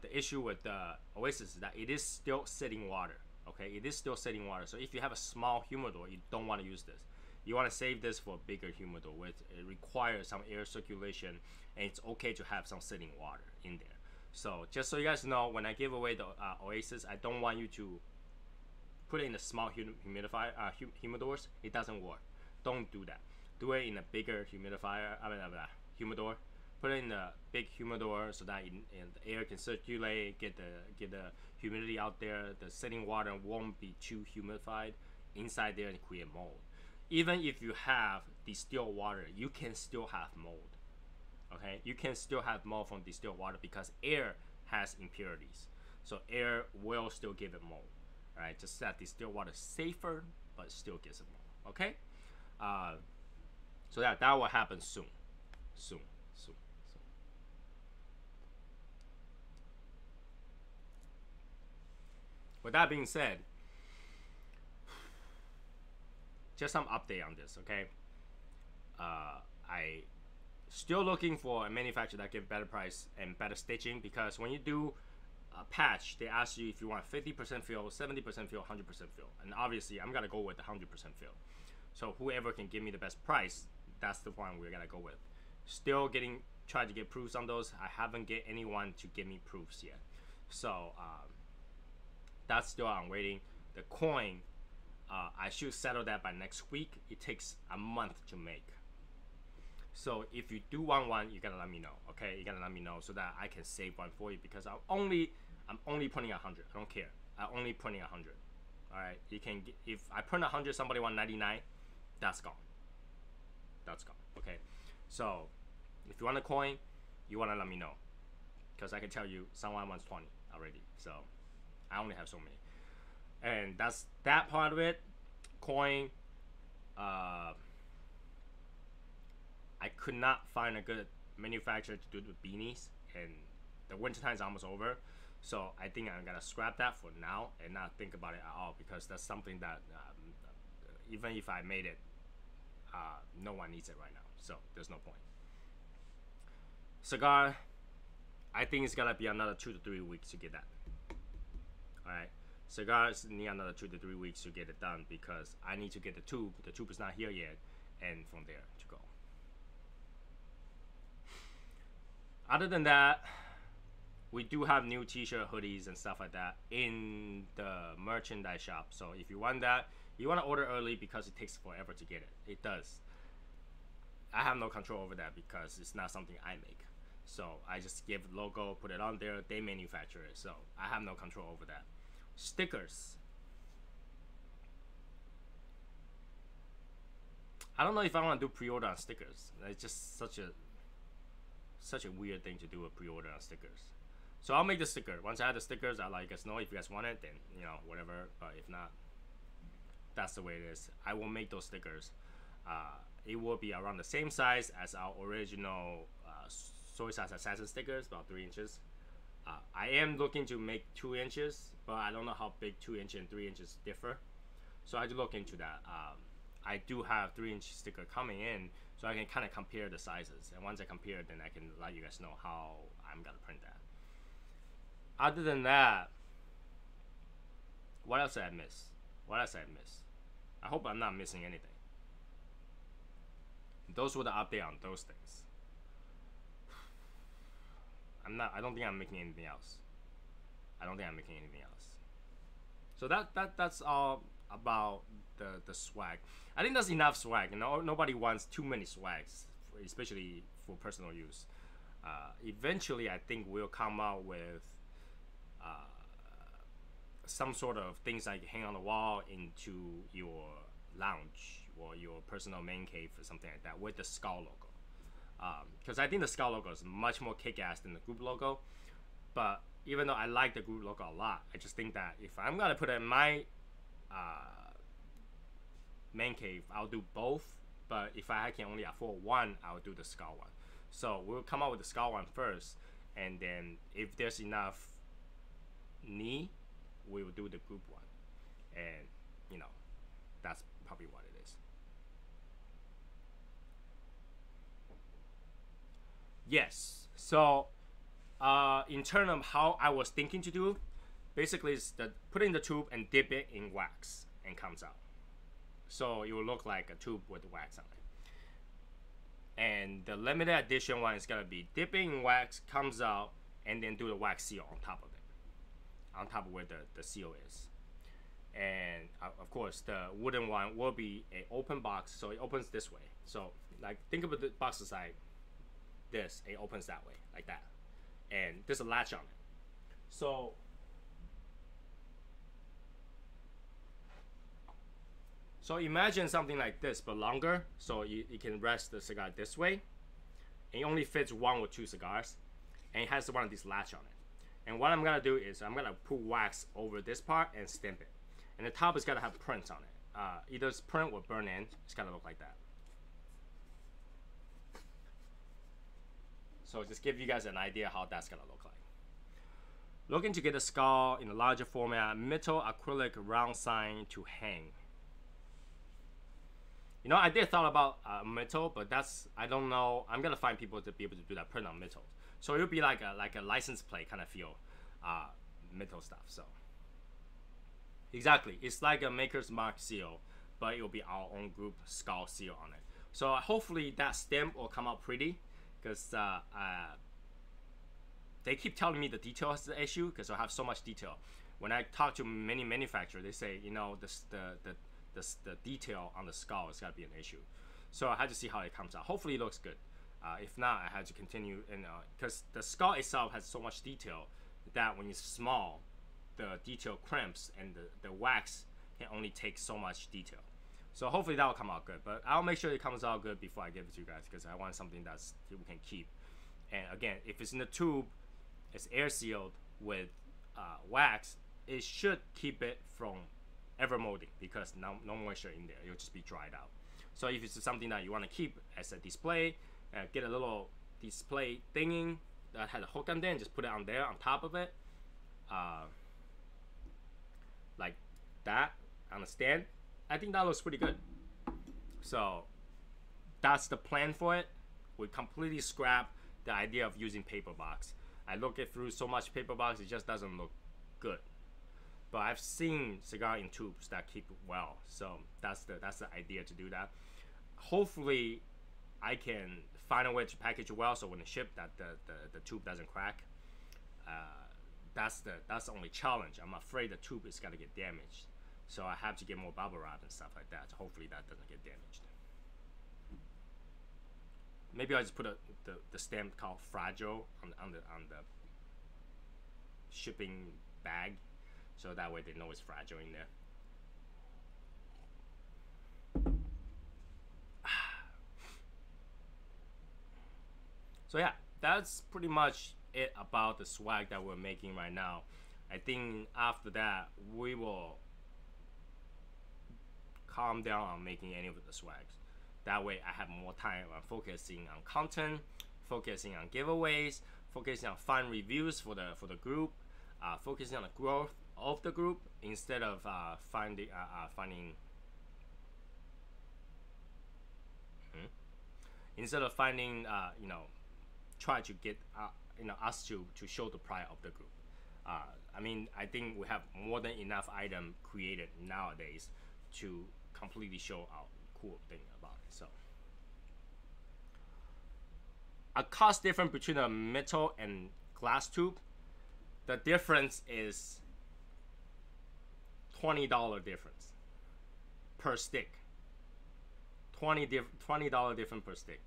the issue with the Oasis is that it is still sitting water. Okay, it is still sitting water. So if you have a small humidor, you don't want to use this. You want to save this for a bigger humidor, which it requires some air circulation, and it's okay to have some sitting water in there. So just so you guys know, when I give away the Oasis, I don't want you to put it in a small humidors. It doesn't work. Don't do that. Do it in a bigger humidor. Put it in a big humidor so that the air can circulate, get the humidity out there. The sitting water won't be too humidified inside there and create mold. Even if you have distilled water, you can still have mold. Okay, you can still have mold from distilled water because air has impurities. So air will still give it mold. Right, just that distilled water is safer, but still gives it mold. Okay, so that will happen soon. With that being said, just some update on this, okay? I still looking for a manufacturer that give better price and better stitching, because when you do a patch, they ask you if you want 50% fill, 70% fill, 100% fill, and obviously I'm gonna go with the 100% fill. So whoever can give me the best price, that's the one we're gonna go with. Still trying to get proofs on those. I haven't get anyone to give me proofs yet. So that's still I'm waiting. The coin, I should settle that by next week. It takes a month to make. So if you do want one, you gotta let me know. Okay, you gotta let me know so that I can save one for you, because I'm only printing 100. I don't care. I'm only printing 100. All right, you can get, if I print 100, somebody want 99, that's gone. That's gone. Okay, so if you want a coin, you wanna let me know, because I can tell you someone wants 20 already. So I only have so many, and that's that part of it. Coin, I could not find a good manufacturer to do the beanies, and the winter time is almost over, so I think I'm gonna scrap that for now and not think about it at all, because that's something that even if I made it, no one needs it right now, so there's no point. Cigar, I think it's gonna be another 2 to 3 weeks to get that. Alright, cigars need another 2 to 3 weeks to get it done, because I need to get the tube. The tube is not here yet, and from there to go. Other than that, we do have new t-shirt, hoodies, and stuff like that in the merchandise shop. So if you want that, you want to order early, because it takes forever to get it. It does. I have no control over that because it's not something I make. So I just give the logo, put it on there, they manufacture it. So I have no control over that. Stickers. I don't know if I want to do pre-order on stickers. It's just such a weird thing to do a pre-order on stickers. So I'll make the sticker. Once I have the stickers, I'll let you guys know. If you guys want it, then you know, whatever. But if not, that's the way it is. I will make those stickers. It will be around the same size as our original SoySauceAssassin stickers, about 3 inches. I am looking to make 2 inches, but I don't know how big 2 inches and 3 inches differ. So I had to look into that. I do have 3-inch sticker coming in, so I can kind of compare the sizes. And once I compare, then I can let you guys know how I'm gonna print that. Other than that, what else did I miss? What else did I miss? I hope I'm not missing anything. Those were the update on those things. I don't think I'm making anything else. I don't think I'm making anything else. So that's all about the swag. I think that's enough swag. You know, nobody wants too many swags, especially for personal use. Eventually, I think we'll come out with some sort of things like hang on the wall into your lounge or your personal man cave or something like that with the Cigar logo. Because I think the Cigar logo is much more kick-ass than the group logo. But even though I like the group logo a lot, I just think that if I'm gonna put it in my man cave, I'll do both. But if I can only afford one, I'll do the Cigar one. So we'll come out with the Cigar one first, and then if there's enough need, we will do the group one. And you know, that's probably what it is. Yes. So in terms of how I was thinking to do, basically it's that put it in the tube and dip it in wax and comes out. So it will look like a tube with wax on it. And the limited edition one is gonna be dipping in wax, comes out, and then do the wax seal on top of it, on top of where the seal is. And of course the wooden one will be an open box, so it opens this way. So like think of the boxes like this, it opens that way, like that. And there's a latch on it. So imagine something like this, but longer, so you can rest the cigar this way. And it only fits 1 or 2 cigars, and it has one of these latch on it. And what I'm gonna do is I'm gonna put wax over this part and stamp it. And the top is gonna have prints on it. Either it's print or burn in. It's gonna look like that. So just give you guys an idea how that's gonna look like. Looking to get a skull in a larger format, metal acrylic round sign to hang. You know, I did thought about metal, but that's, I don't know. I'm gonna find people to be able to do that print on metal. So it'll be like a license plate kind of feel, metal stuff. So exactly, it's like a maker's mark seal, but it will be our own group skull seal on it. So hopefully that stamp will come out pretty, because they keep telling me the detail is the issue, because I have so much detail. When I talk to many manufacturers, they say, you know, the detail on the skull is got to be an issue. So I had to see how it comes out. Hopefully it looks good. If not, I had to continue, and because the skull itself has so much detail that when it's small, the detail crimps and the wax can only take so much detail. So hopefully that will come out good, but I'll make sure it comes out good before I give it to you guys, because I want something that's we can keep. And again, if it's in the tube, it's air sealed with wax, it should keep it from ever molding, because no moisture in there, it'll just be dried out. So if it's something that you want to keep as a display, get a little display thingy that has a hook on there and just put it on there on top of it, like that on a stand. I think that looks pretty good. So that's the plan for it. We completely scrap the idea of using paper box. I look it through so much paper box, it just doesn't look good. But I've seen cigar in tubes that keep well, so that's the idea to do that. Hopefully I can find a way to package it well, so when it ship that the tube doesn't crack. That's the only challenge. I'm afraid the tube is gonna get damaged, so I have to get more bubble wrap and stuff like that. Hopefully that doesn't get damaged. Maybe I'll just put the stamp called fragile on the shipping bag, so that way they know it's fragile in there. So yeah, that's pretty much it about the swag that we're making right now. I think after that we will calm down on making any of the swags. That way I have more time on focusing on content, focusing on giveaways, focusing on fun reviews for the group, focusing on the growth of the group instead of finding try to get us to show the pride of the group. I mean, I think we have more than enough item created nowadays to completely show our cool thing about it. So a cost difference between a metal and glass tube, the difference is $20 difference per stick. $20 difference per stick.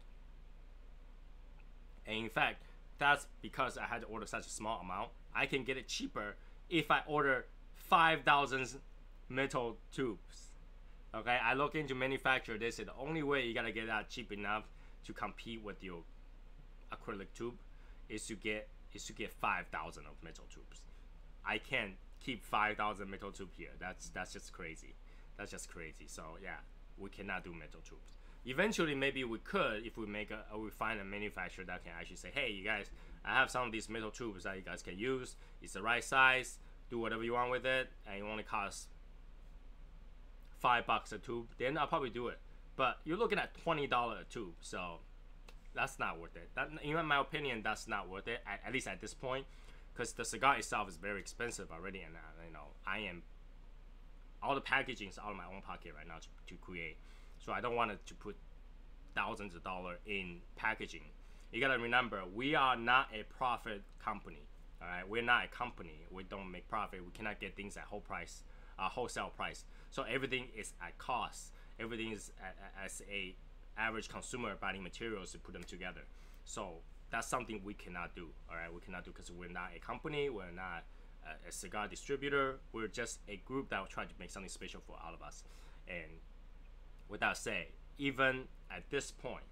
And in fact, that's because I had to order such a small amount. I can get it cheaper if I order 5,000 metal tubes. Okay, I look into manufacturer. They say the only way you gotta get that cheap enough to compete with your acrylic tube is to get 5,000 of metal tubes. I can't keep 5,000 metal tube here. That's just crazy. That's just crazy. So yeah, we cannot do metal tubes. Eventually, maybe we could if we find a manufacturer that can actually say, hey, you guys, I have some of these metal tubes that you guys can use. It's the right size. Do whatever you want with it, and it only costs $5 a tube. Then I'll probably do it. But you're looking at $20 a tube, so that's not worth it. That, in my opinion, that's not worth it. At least at this point, because the cigar itself is very expensive already, and all the packaging is out of my own pocket right now to create. So I don't want to put thousands of dollars in packaging. You gotta remember, we are not a profit company. All right, we're not a company. We don't make profit. We cannot get things at wholesale price. So everything is at cost. Everything is as a average consumer buying materials to put them together. So that's something we cannot do. All right, we cannot do because we're not a company. We're not a cigar distributor. We're just a group that will try to make something special for all of us. And with that said, even at this point,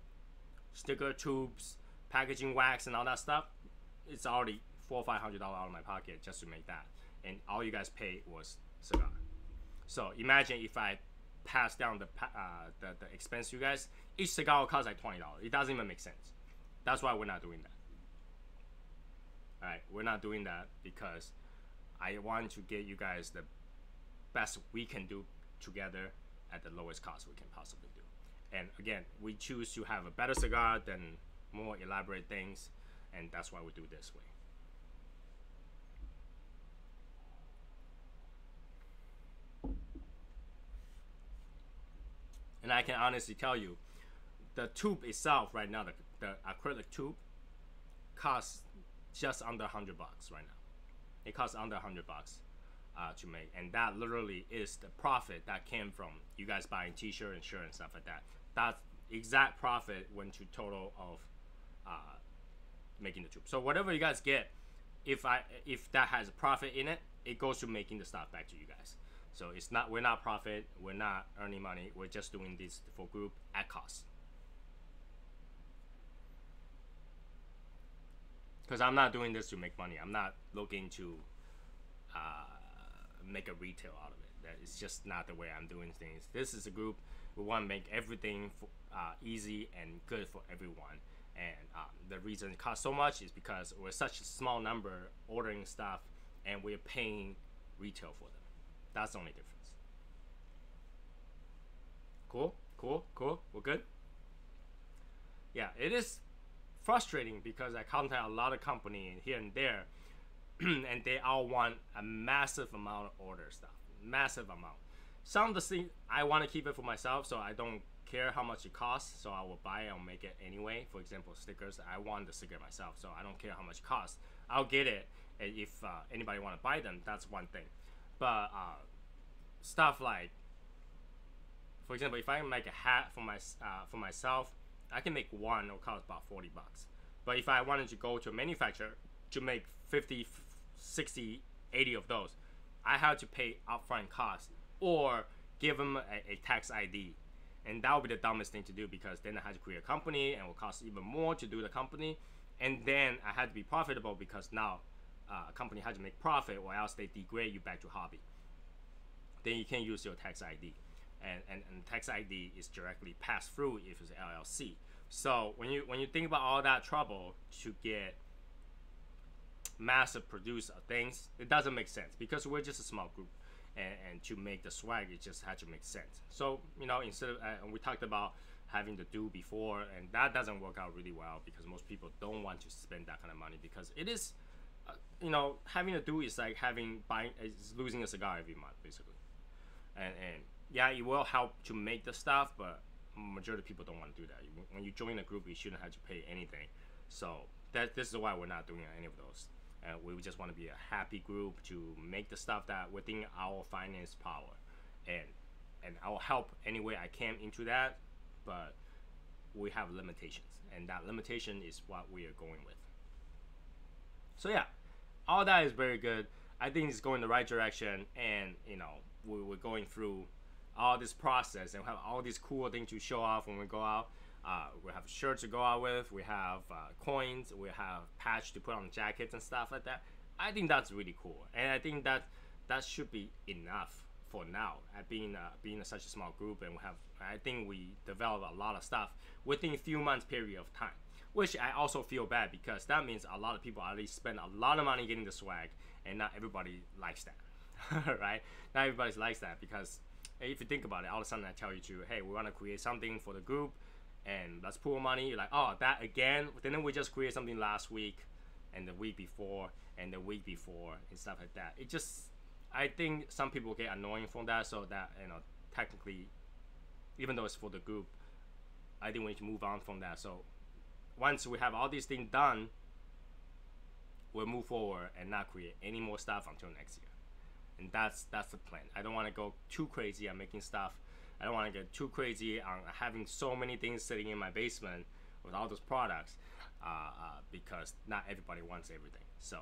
sticker tubes, packaging wax, and all that stuff, it's already $400 or $500 out of my pocket just to make that, and all you guys paid was cigar. So imagine if I pass down the expense to you guys, each cigar will cost like $20. It doesn't even make sense. That's why we're not doing that. All right, we're not doing that because I want to get you guys the best we can do together at the lowest cost we can possibly do. And again, we choose to have a better cigar than more elaborate things, and that's why we do this way. And I can honestly tell you, the tube itself right now, the acrylic tube, costs just under $100 right now. It costs under $100 to make, and that literally is the profit that came from you guys buying t-shirt and shirt and stuff like that. That exact profit went to total of making the tube. So whatever you guys get, if that has a profit in it, it goes to making the stuff back to you guys. So we're not profit, we're not earning money, we're just doing this for group at cost. Because I'm not doing this to make money. I'm not looking to make a retail out of it. It's just not the way I'm doing things. This is a group. We want to make everything easy and good for everyone. And the reason it costs so much is because we're such a small number ordering stuff, and we're paying retail for them. That's the only difference. Cool? We're good? Yeah, it is frustrating because I contact a lot of companies here and there, and they all want a massive amount of order stuff. Massive amount. Some of the things I want to keep it for myself, so I don't care how much it costs, so I will buy it and make it anyway. For example, stickers, I want the sticker myself, so I don't care how much it costs. I'll get it, and if anybody want to buy them, that's one thing. But stuff like, for example, if I make a hat for myself, I can make one. It'll cost about $40. But if I wanted to go to a manufacturer to make 50, 60, 80 of those, I have to pay upfront costs or give them a tax ID. And that would be the dumbest thing to do, because then I have to create a company and it will cost even more to do the company. and then I had to be profitable because now a company had to make profit, or else they degrade you back to hobby. Then you can use your tax ID, and tax ID is directly passed through if it's LLC. So when you think about all that trouble to get massive produce things, it doesn't make sense because we're just a small group, and to make the swag, it just had to make sense. So instead of we talked about having to do before, and that doesn't work out really well because most people don't want to spend that kind of money because it is having to do is like is losing a cigar every month basically, and yeah, it will help to make the stuff, but majority of people don't want to do that. When you join a group, you shouldn't have to pay anything. So this is why we're not doing any of those. And we just want to be a happy group to make the stuff that within our finance power, and I'll help any way I can into that, but we have limitations, and that limitation is what we are going with. So yeah, all that is very good. I think it's going the right direction, and we're going through all this process, and we have all these cool things to show off when we go out. We have shirts to go out with, we have coins, we have patch to put on jackets and stuff like that. I think that's really cool, and I think that should be enough for now. At being such a small group, and I think we develop a lot of stuff within a few months period of time, which I also feel bad because that means a lot of people already spend a lot of money getting the swag, and not everybody likes that. Right? Not everybody likes that because if you think about it, all of a sudden I tell you hey, we want to create something for the group, and let's pool money. You're like, oh, that again? Didn't we just create something last week, and the week before, and the week before, and stuff like that? It just, I think some people get annoying from that. So that technically, even though it's for the group, I think we need to move on from that. So once we have all these things done, we'll move forward and not create any more stuff until next year. And that's the plan. I don't want to go too crazy on making stuff. I don't want to get too crazy on having so many things sitting in my basement with all those products, because not everybody wants everything. So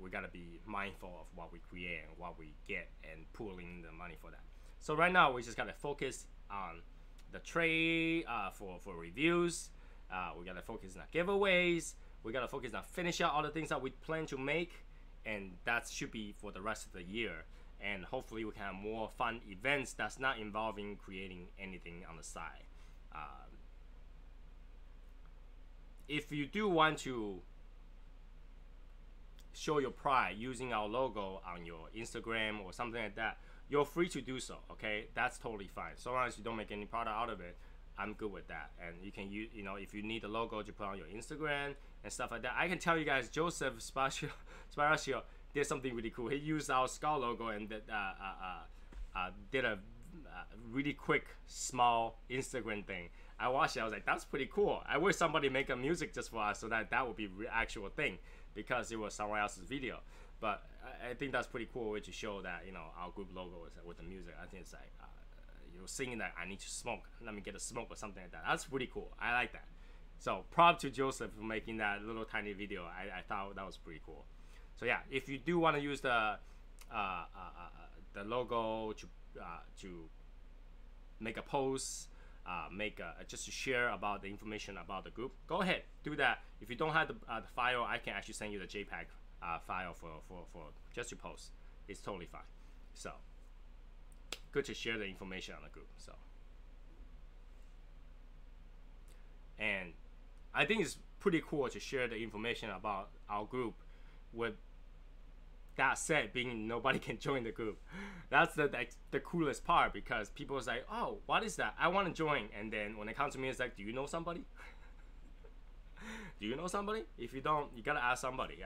we gotta be mindful of what we create and what we get, and pooling the money for that. So right now we just gotta focus on the trade for reviews. We gotta focus on giveaways. We gotta focus on finish out all the things that we plan to make, and that should be for the rest of the year. And hopefully we can have more fun events that's not involving creating anything on the side. If you do want to show your pride using our logo on your Instagram or something like that, you're free to do so, okay? That's totally fine. So long as you don't make any product out of it, I'm good with that. And you can use, if you need a logo to put on your Instagram and stuff like that, I can tell you guys, Joseph Sparacio did something really cool. He used our Cigar logo and did a really quick, small Instagram thing. I watched it. I was like, that's pretty cool. I wish somebody make a music just for us so that would be actual thing, because it was someone else's video. But I think that's pretty cool way to show that our group logo is with the music. I think it's like singing that I need to smoke. Let me get a smoke or something like that. That's pretty cool. I like that. So props to Joseph for making that little tiny video. I thought that was pretty cool. So yeah, if you do want to use the logo to make a post, just to share about the information about the group, go ahead, do that. If you don't have the file, I can actually send you the JPEG file for just to post. It's totally fine. So good to share the information on the group. So, and I think it's pretty cool to share the information about our group. With that said, being nobody can join the group, that's the coolest part, because people is like, oh, what is that? I want to join. And then when they come to me, it's like, do you know somebody? Do you know somebody? If you don't, you gotta ask somebody.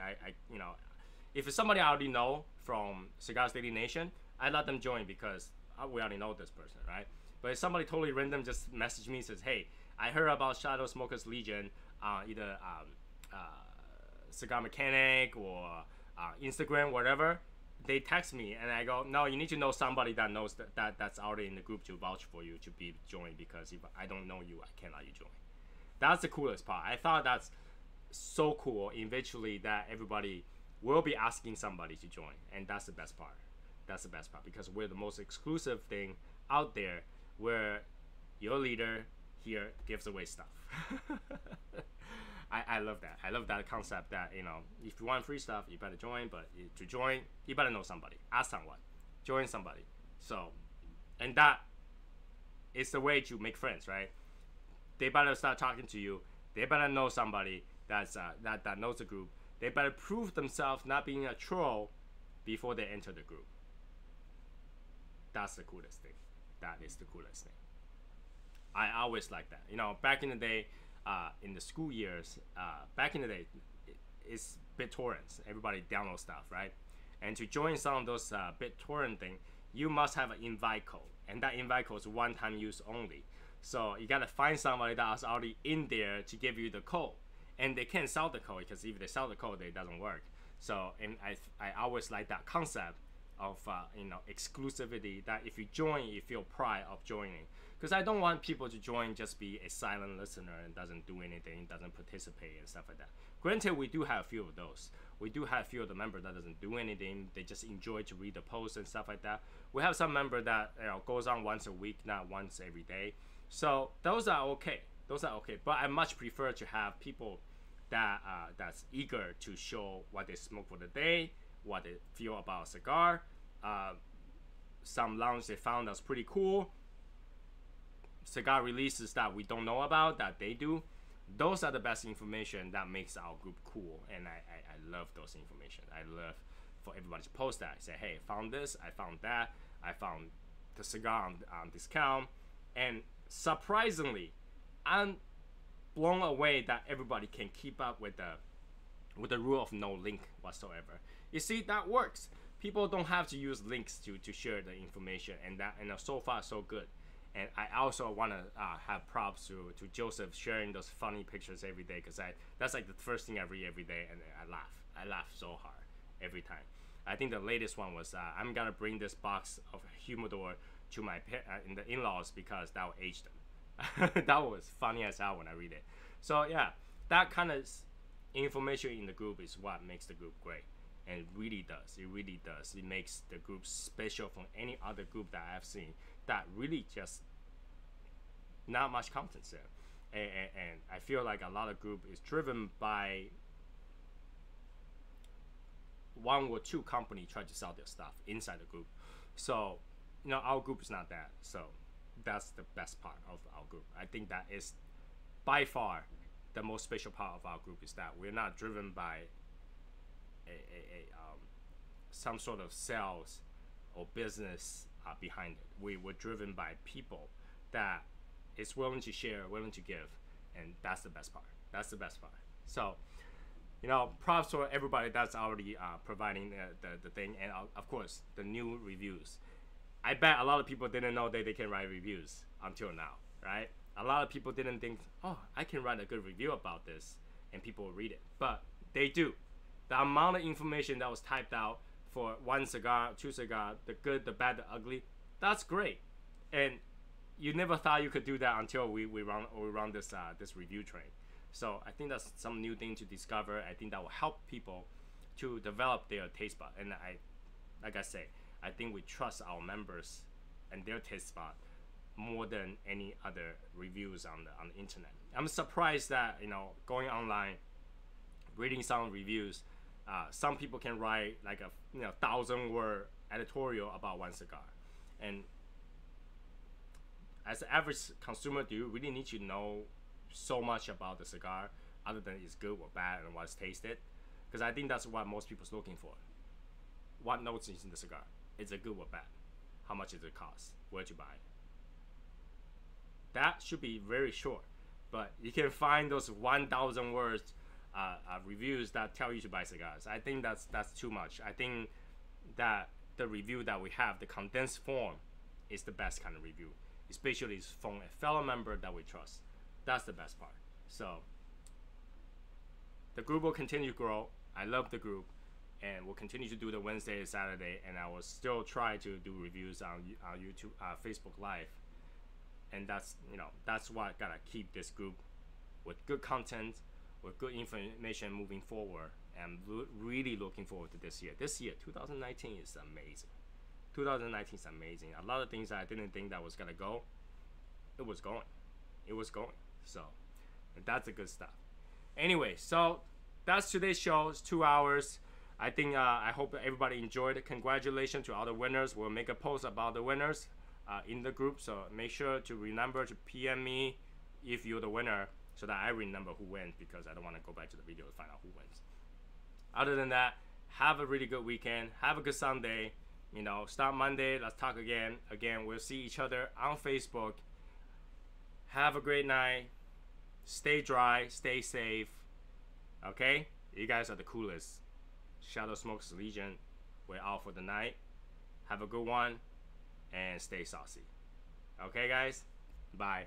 If it's somebody I already know from Cigar Daily Nation, I let them join because we already know this person, right? But if somebody totally random just message me and says, hey, I heard about Shadow Smokers Legion, either Cigar Mechanic or Instagram, whatever, they text me and I go, no, you need to know somebody that knows that's already in the group to vouch for you to be joined, because if I don't know you, I can't let you join. That's the coolest part. I thought that's so cool eventually that everybody will be asking somebody to join, and that's the best part. That's the best part, because we're the most exclusive thing out there where your leader here gives away stuff. I love that. I love that concept that, you know, if you want free stuff, you better join. But to join, you better know somebody. Ask someone. Join somebody. So, and that is the way to make friends, right? They better start talking to you. They better know somebody that knows the group. They better prove themselves not being a troll before they enter the group. That's the coolest thing. That is the coolest thing. I always like that. You know, back in the day, in the school years, back in the day, it's BitTorrents. Everybody download stuff, right? And to join some of those BitTorrent thing, you must have an invite code, and that invite code is one-time use only. So you gotta find somebody that's already in there to give you the code, and they can't sell the code because if they sell the code, it doesn't work. So, and I always like that concept of you know, exclusivity. That if you join, you feel pride of joining. Because I don't want people to join just be a silent listener and doesn't do anything, doesn't participate and stuff like that. Granted, we do have a few of those. We do have a few of the members that doesn't do anything. They just enjoy to read the posts and stuff like that. We have some member that, you know, goes on once a week, not once every day. So those are okay. Those are okay. But I much prefer to have people that that's eager to show what they smoke for the day, what they feel about a cigar, some lounge they found that's pretty cool, cigar releases that we don't know about that they do. Those are the best information that makes our group cool, and I love those information. I love for everybody to post that. Say, hey, I found this, I found that, I found the cigar on discount, and surprisingly, I'm blown away that everybody can keep up with the rule of no link whatsoever. You see, that works. People don't have to use links to share the information, and that, and so far so good. And I also want to have props to Joseph sharing those funny pictures every day, because that's like the first thing I read every day, and I laugh so hard every time. I think the latest one was I'm gonna bring this box of humidor to my in the in-laws because that will age them. That was funny as hell when I read it. So yeah, that kind of information in the group is what makes the group great, and it really does. It really does. It makes the group special from any other group that I've seen. That really just not much content there, and I feel like a lot of group is driven by one or two company try to sell their stuff inside the group. So, you know, our group is not that. So that's the best part of our group. I think that is by far the most special part of our group, is that we're not driven by some sort of sales or business behind it. We were driven by people that is willing to share, willing to give, and that's the best part. That's the best part. So, you know, props for everybody that's already providing the thing, and of course the new reviews. I bet a lot of people didn't know that they can write reviews until now, right? A lot of people didn't think, oh, I can write a good review about this and people will read it, but they do. The amount of information that was typed out for one cigar, two cigar, the good, the bad, the ugly, that's great. And you never thought you could do that until we run this this review train. So I think that's some new thing to discover. I think that will help people to develop their taste bud. And like I say, I think we trust our members and their taste bud more than any other reviews on the internet. I'm surprised that, you know, going online, reading some reviews, some people can write like a 1,000-word editorial about one cigar, and as an average consumer, do you really need to know so much about the cigar other than it's good or bad and what's tasted? Because I think that's what most people's looking for. What notes is in the cigar? Is it good or bad? How much does it cost? Where'd you buy it? That should be very short, but you can find those 1,000 words reviews that tell you to buy cigars. I think that's too much. I think that the review that we have, the condensed form, is the best kind of review, especially from a fellow member that we trust. That's the best part. So the group will continue to grow. I love the group, and we'll continue to do the Wednesday and Saturday, and I will still try to do reviews on YouTube, Facebook Live, and that's what gotta keep this group with good content, with good information moving forward. And I'm really looking forward to this year. This year, 2019, is amazing. 2019 is amazing. A lot of things that I didn't think that was gonna go, it was going. It was going. So that's the good stuff. Anyway, so that's today's show. It's 2 hours. I think I hope everybody enjoyed it. Congratulations to all the winners. We'll make a post about the winners in the group. So make sure to remember to PM me if you're the winner, so that I remember who wins, because I don't want to go back to the video to find out who wins. Other than that, have a really good weekend. Have a good Sunday. You know, start Monday. Let's talk again. Again, we'll see each other on Facebook. Have a great night. Stay dry. Stay safe. Okay? You guys are the coolest. Shadow Smokes Legion. We're out for the night. Have a good one. And stay saucy. Okay, guys? Bye.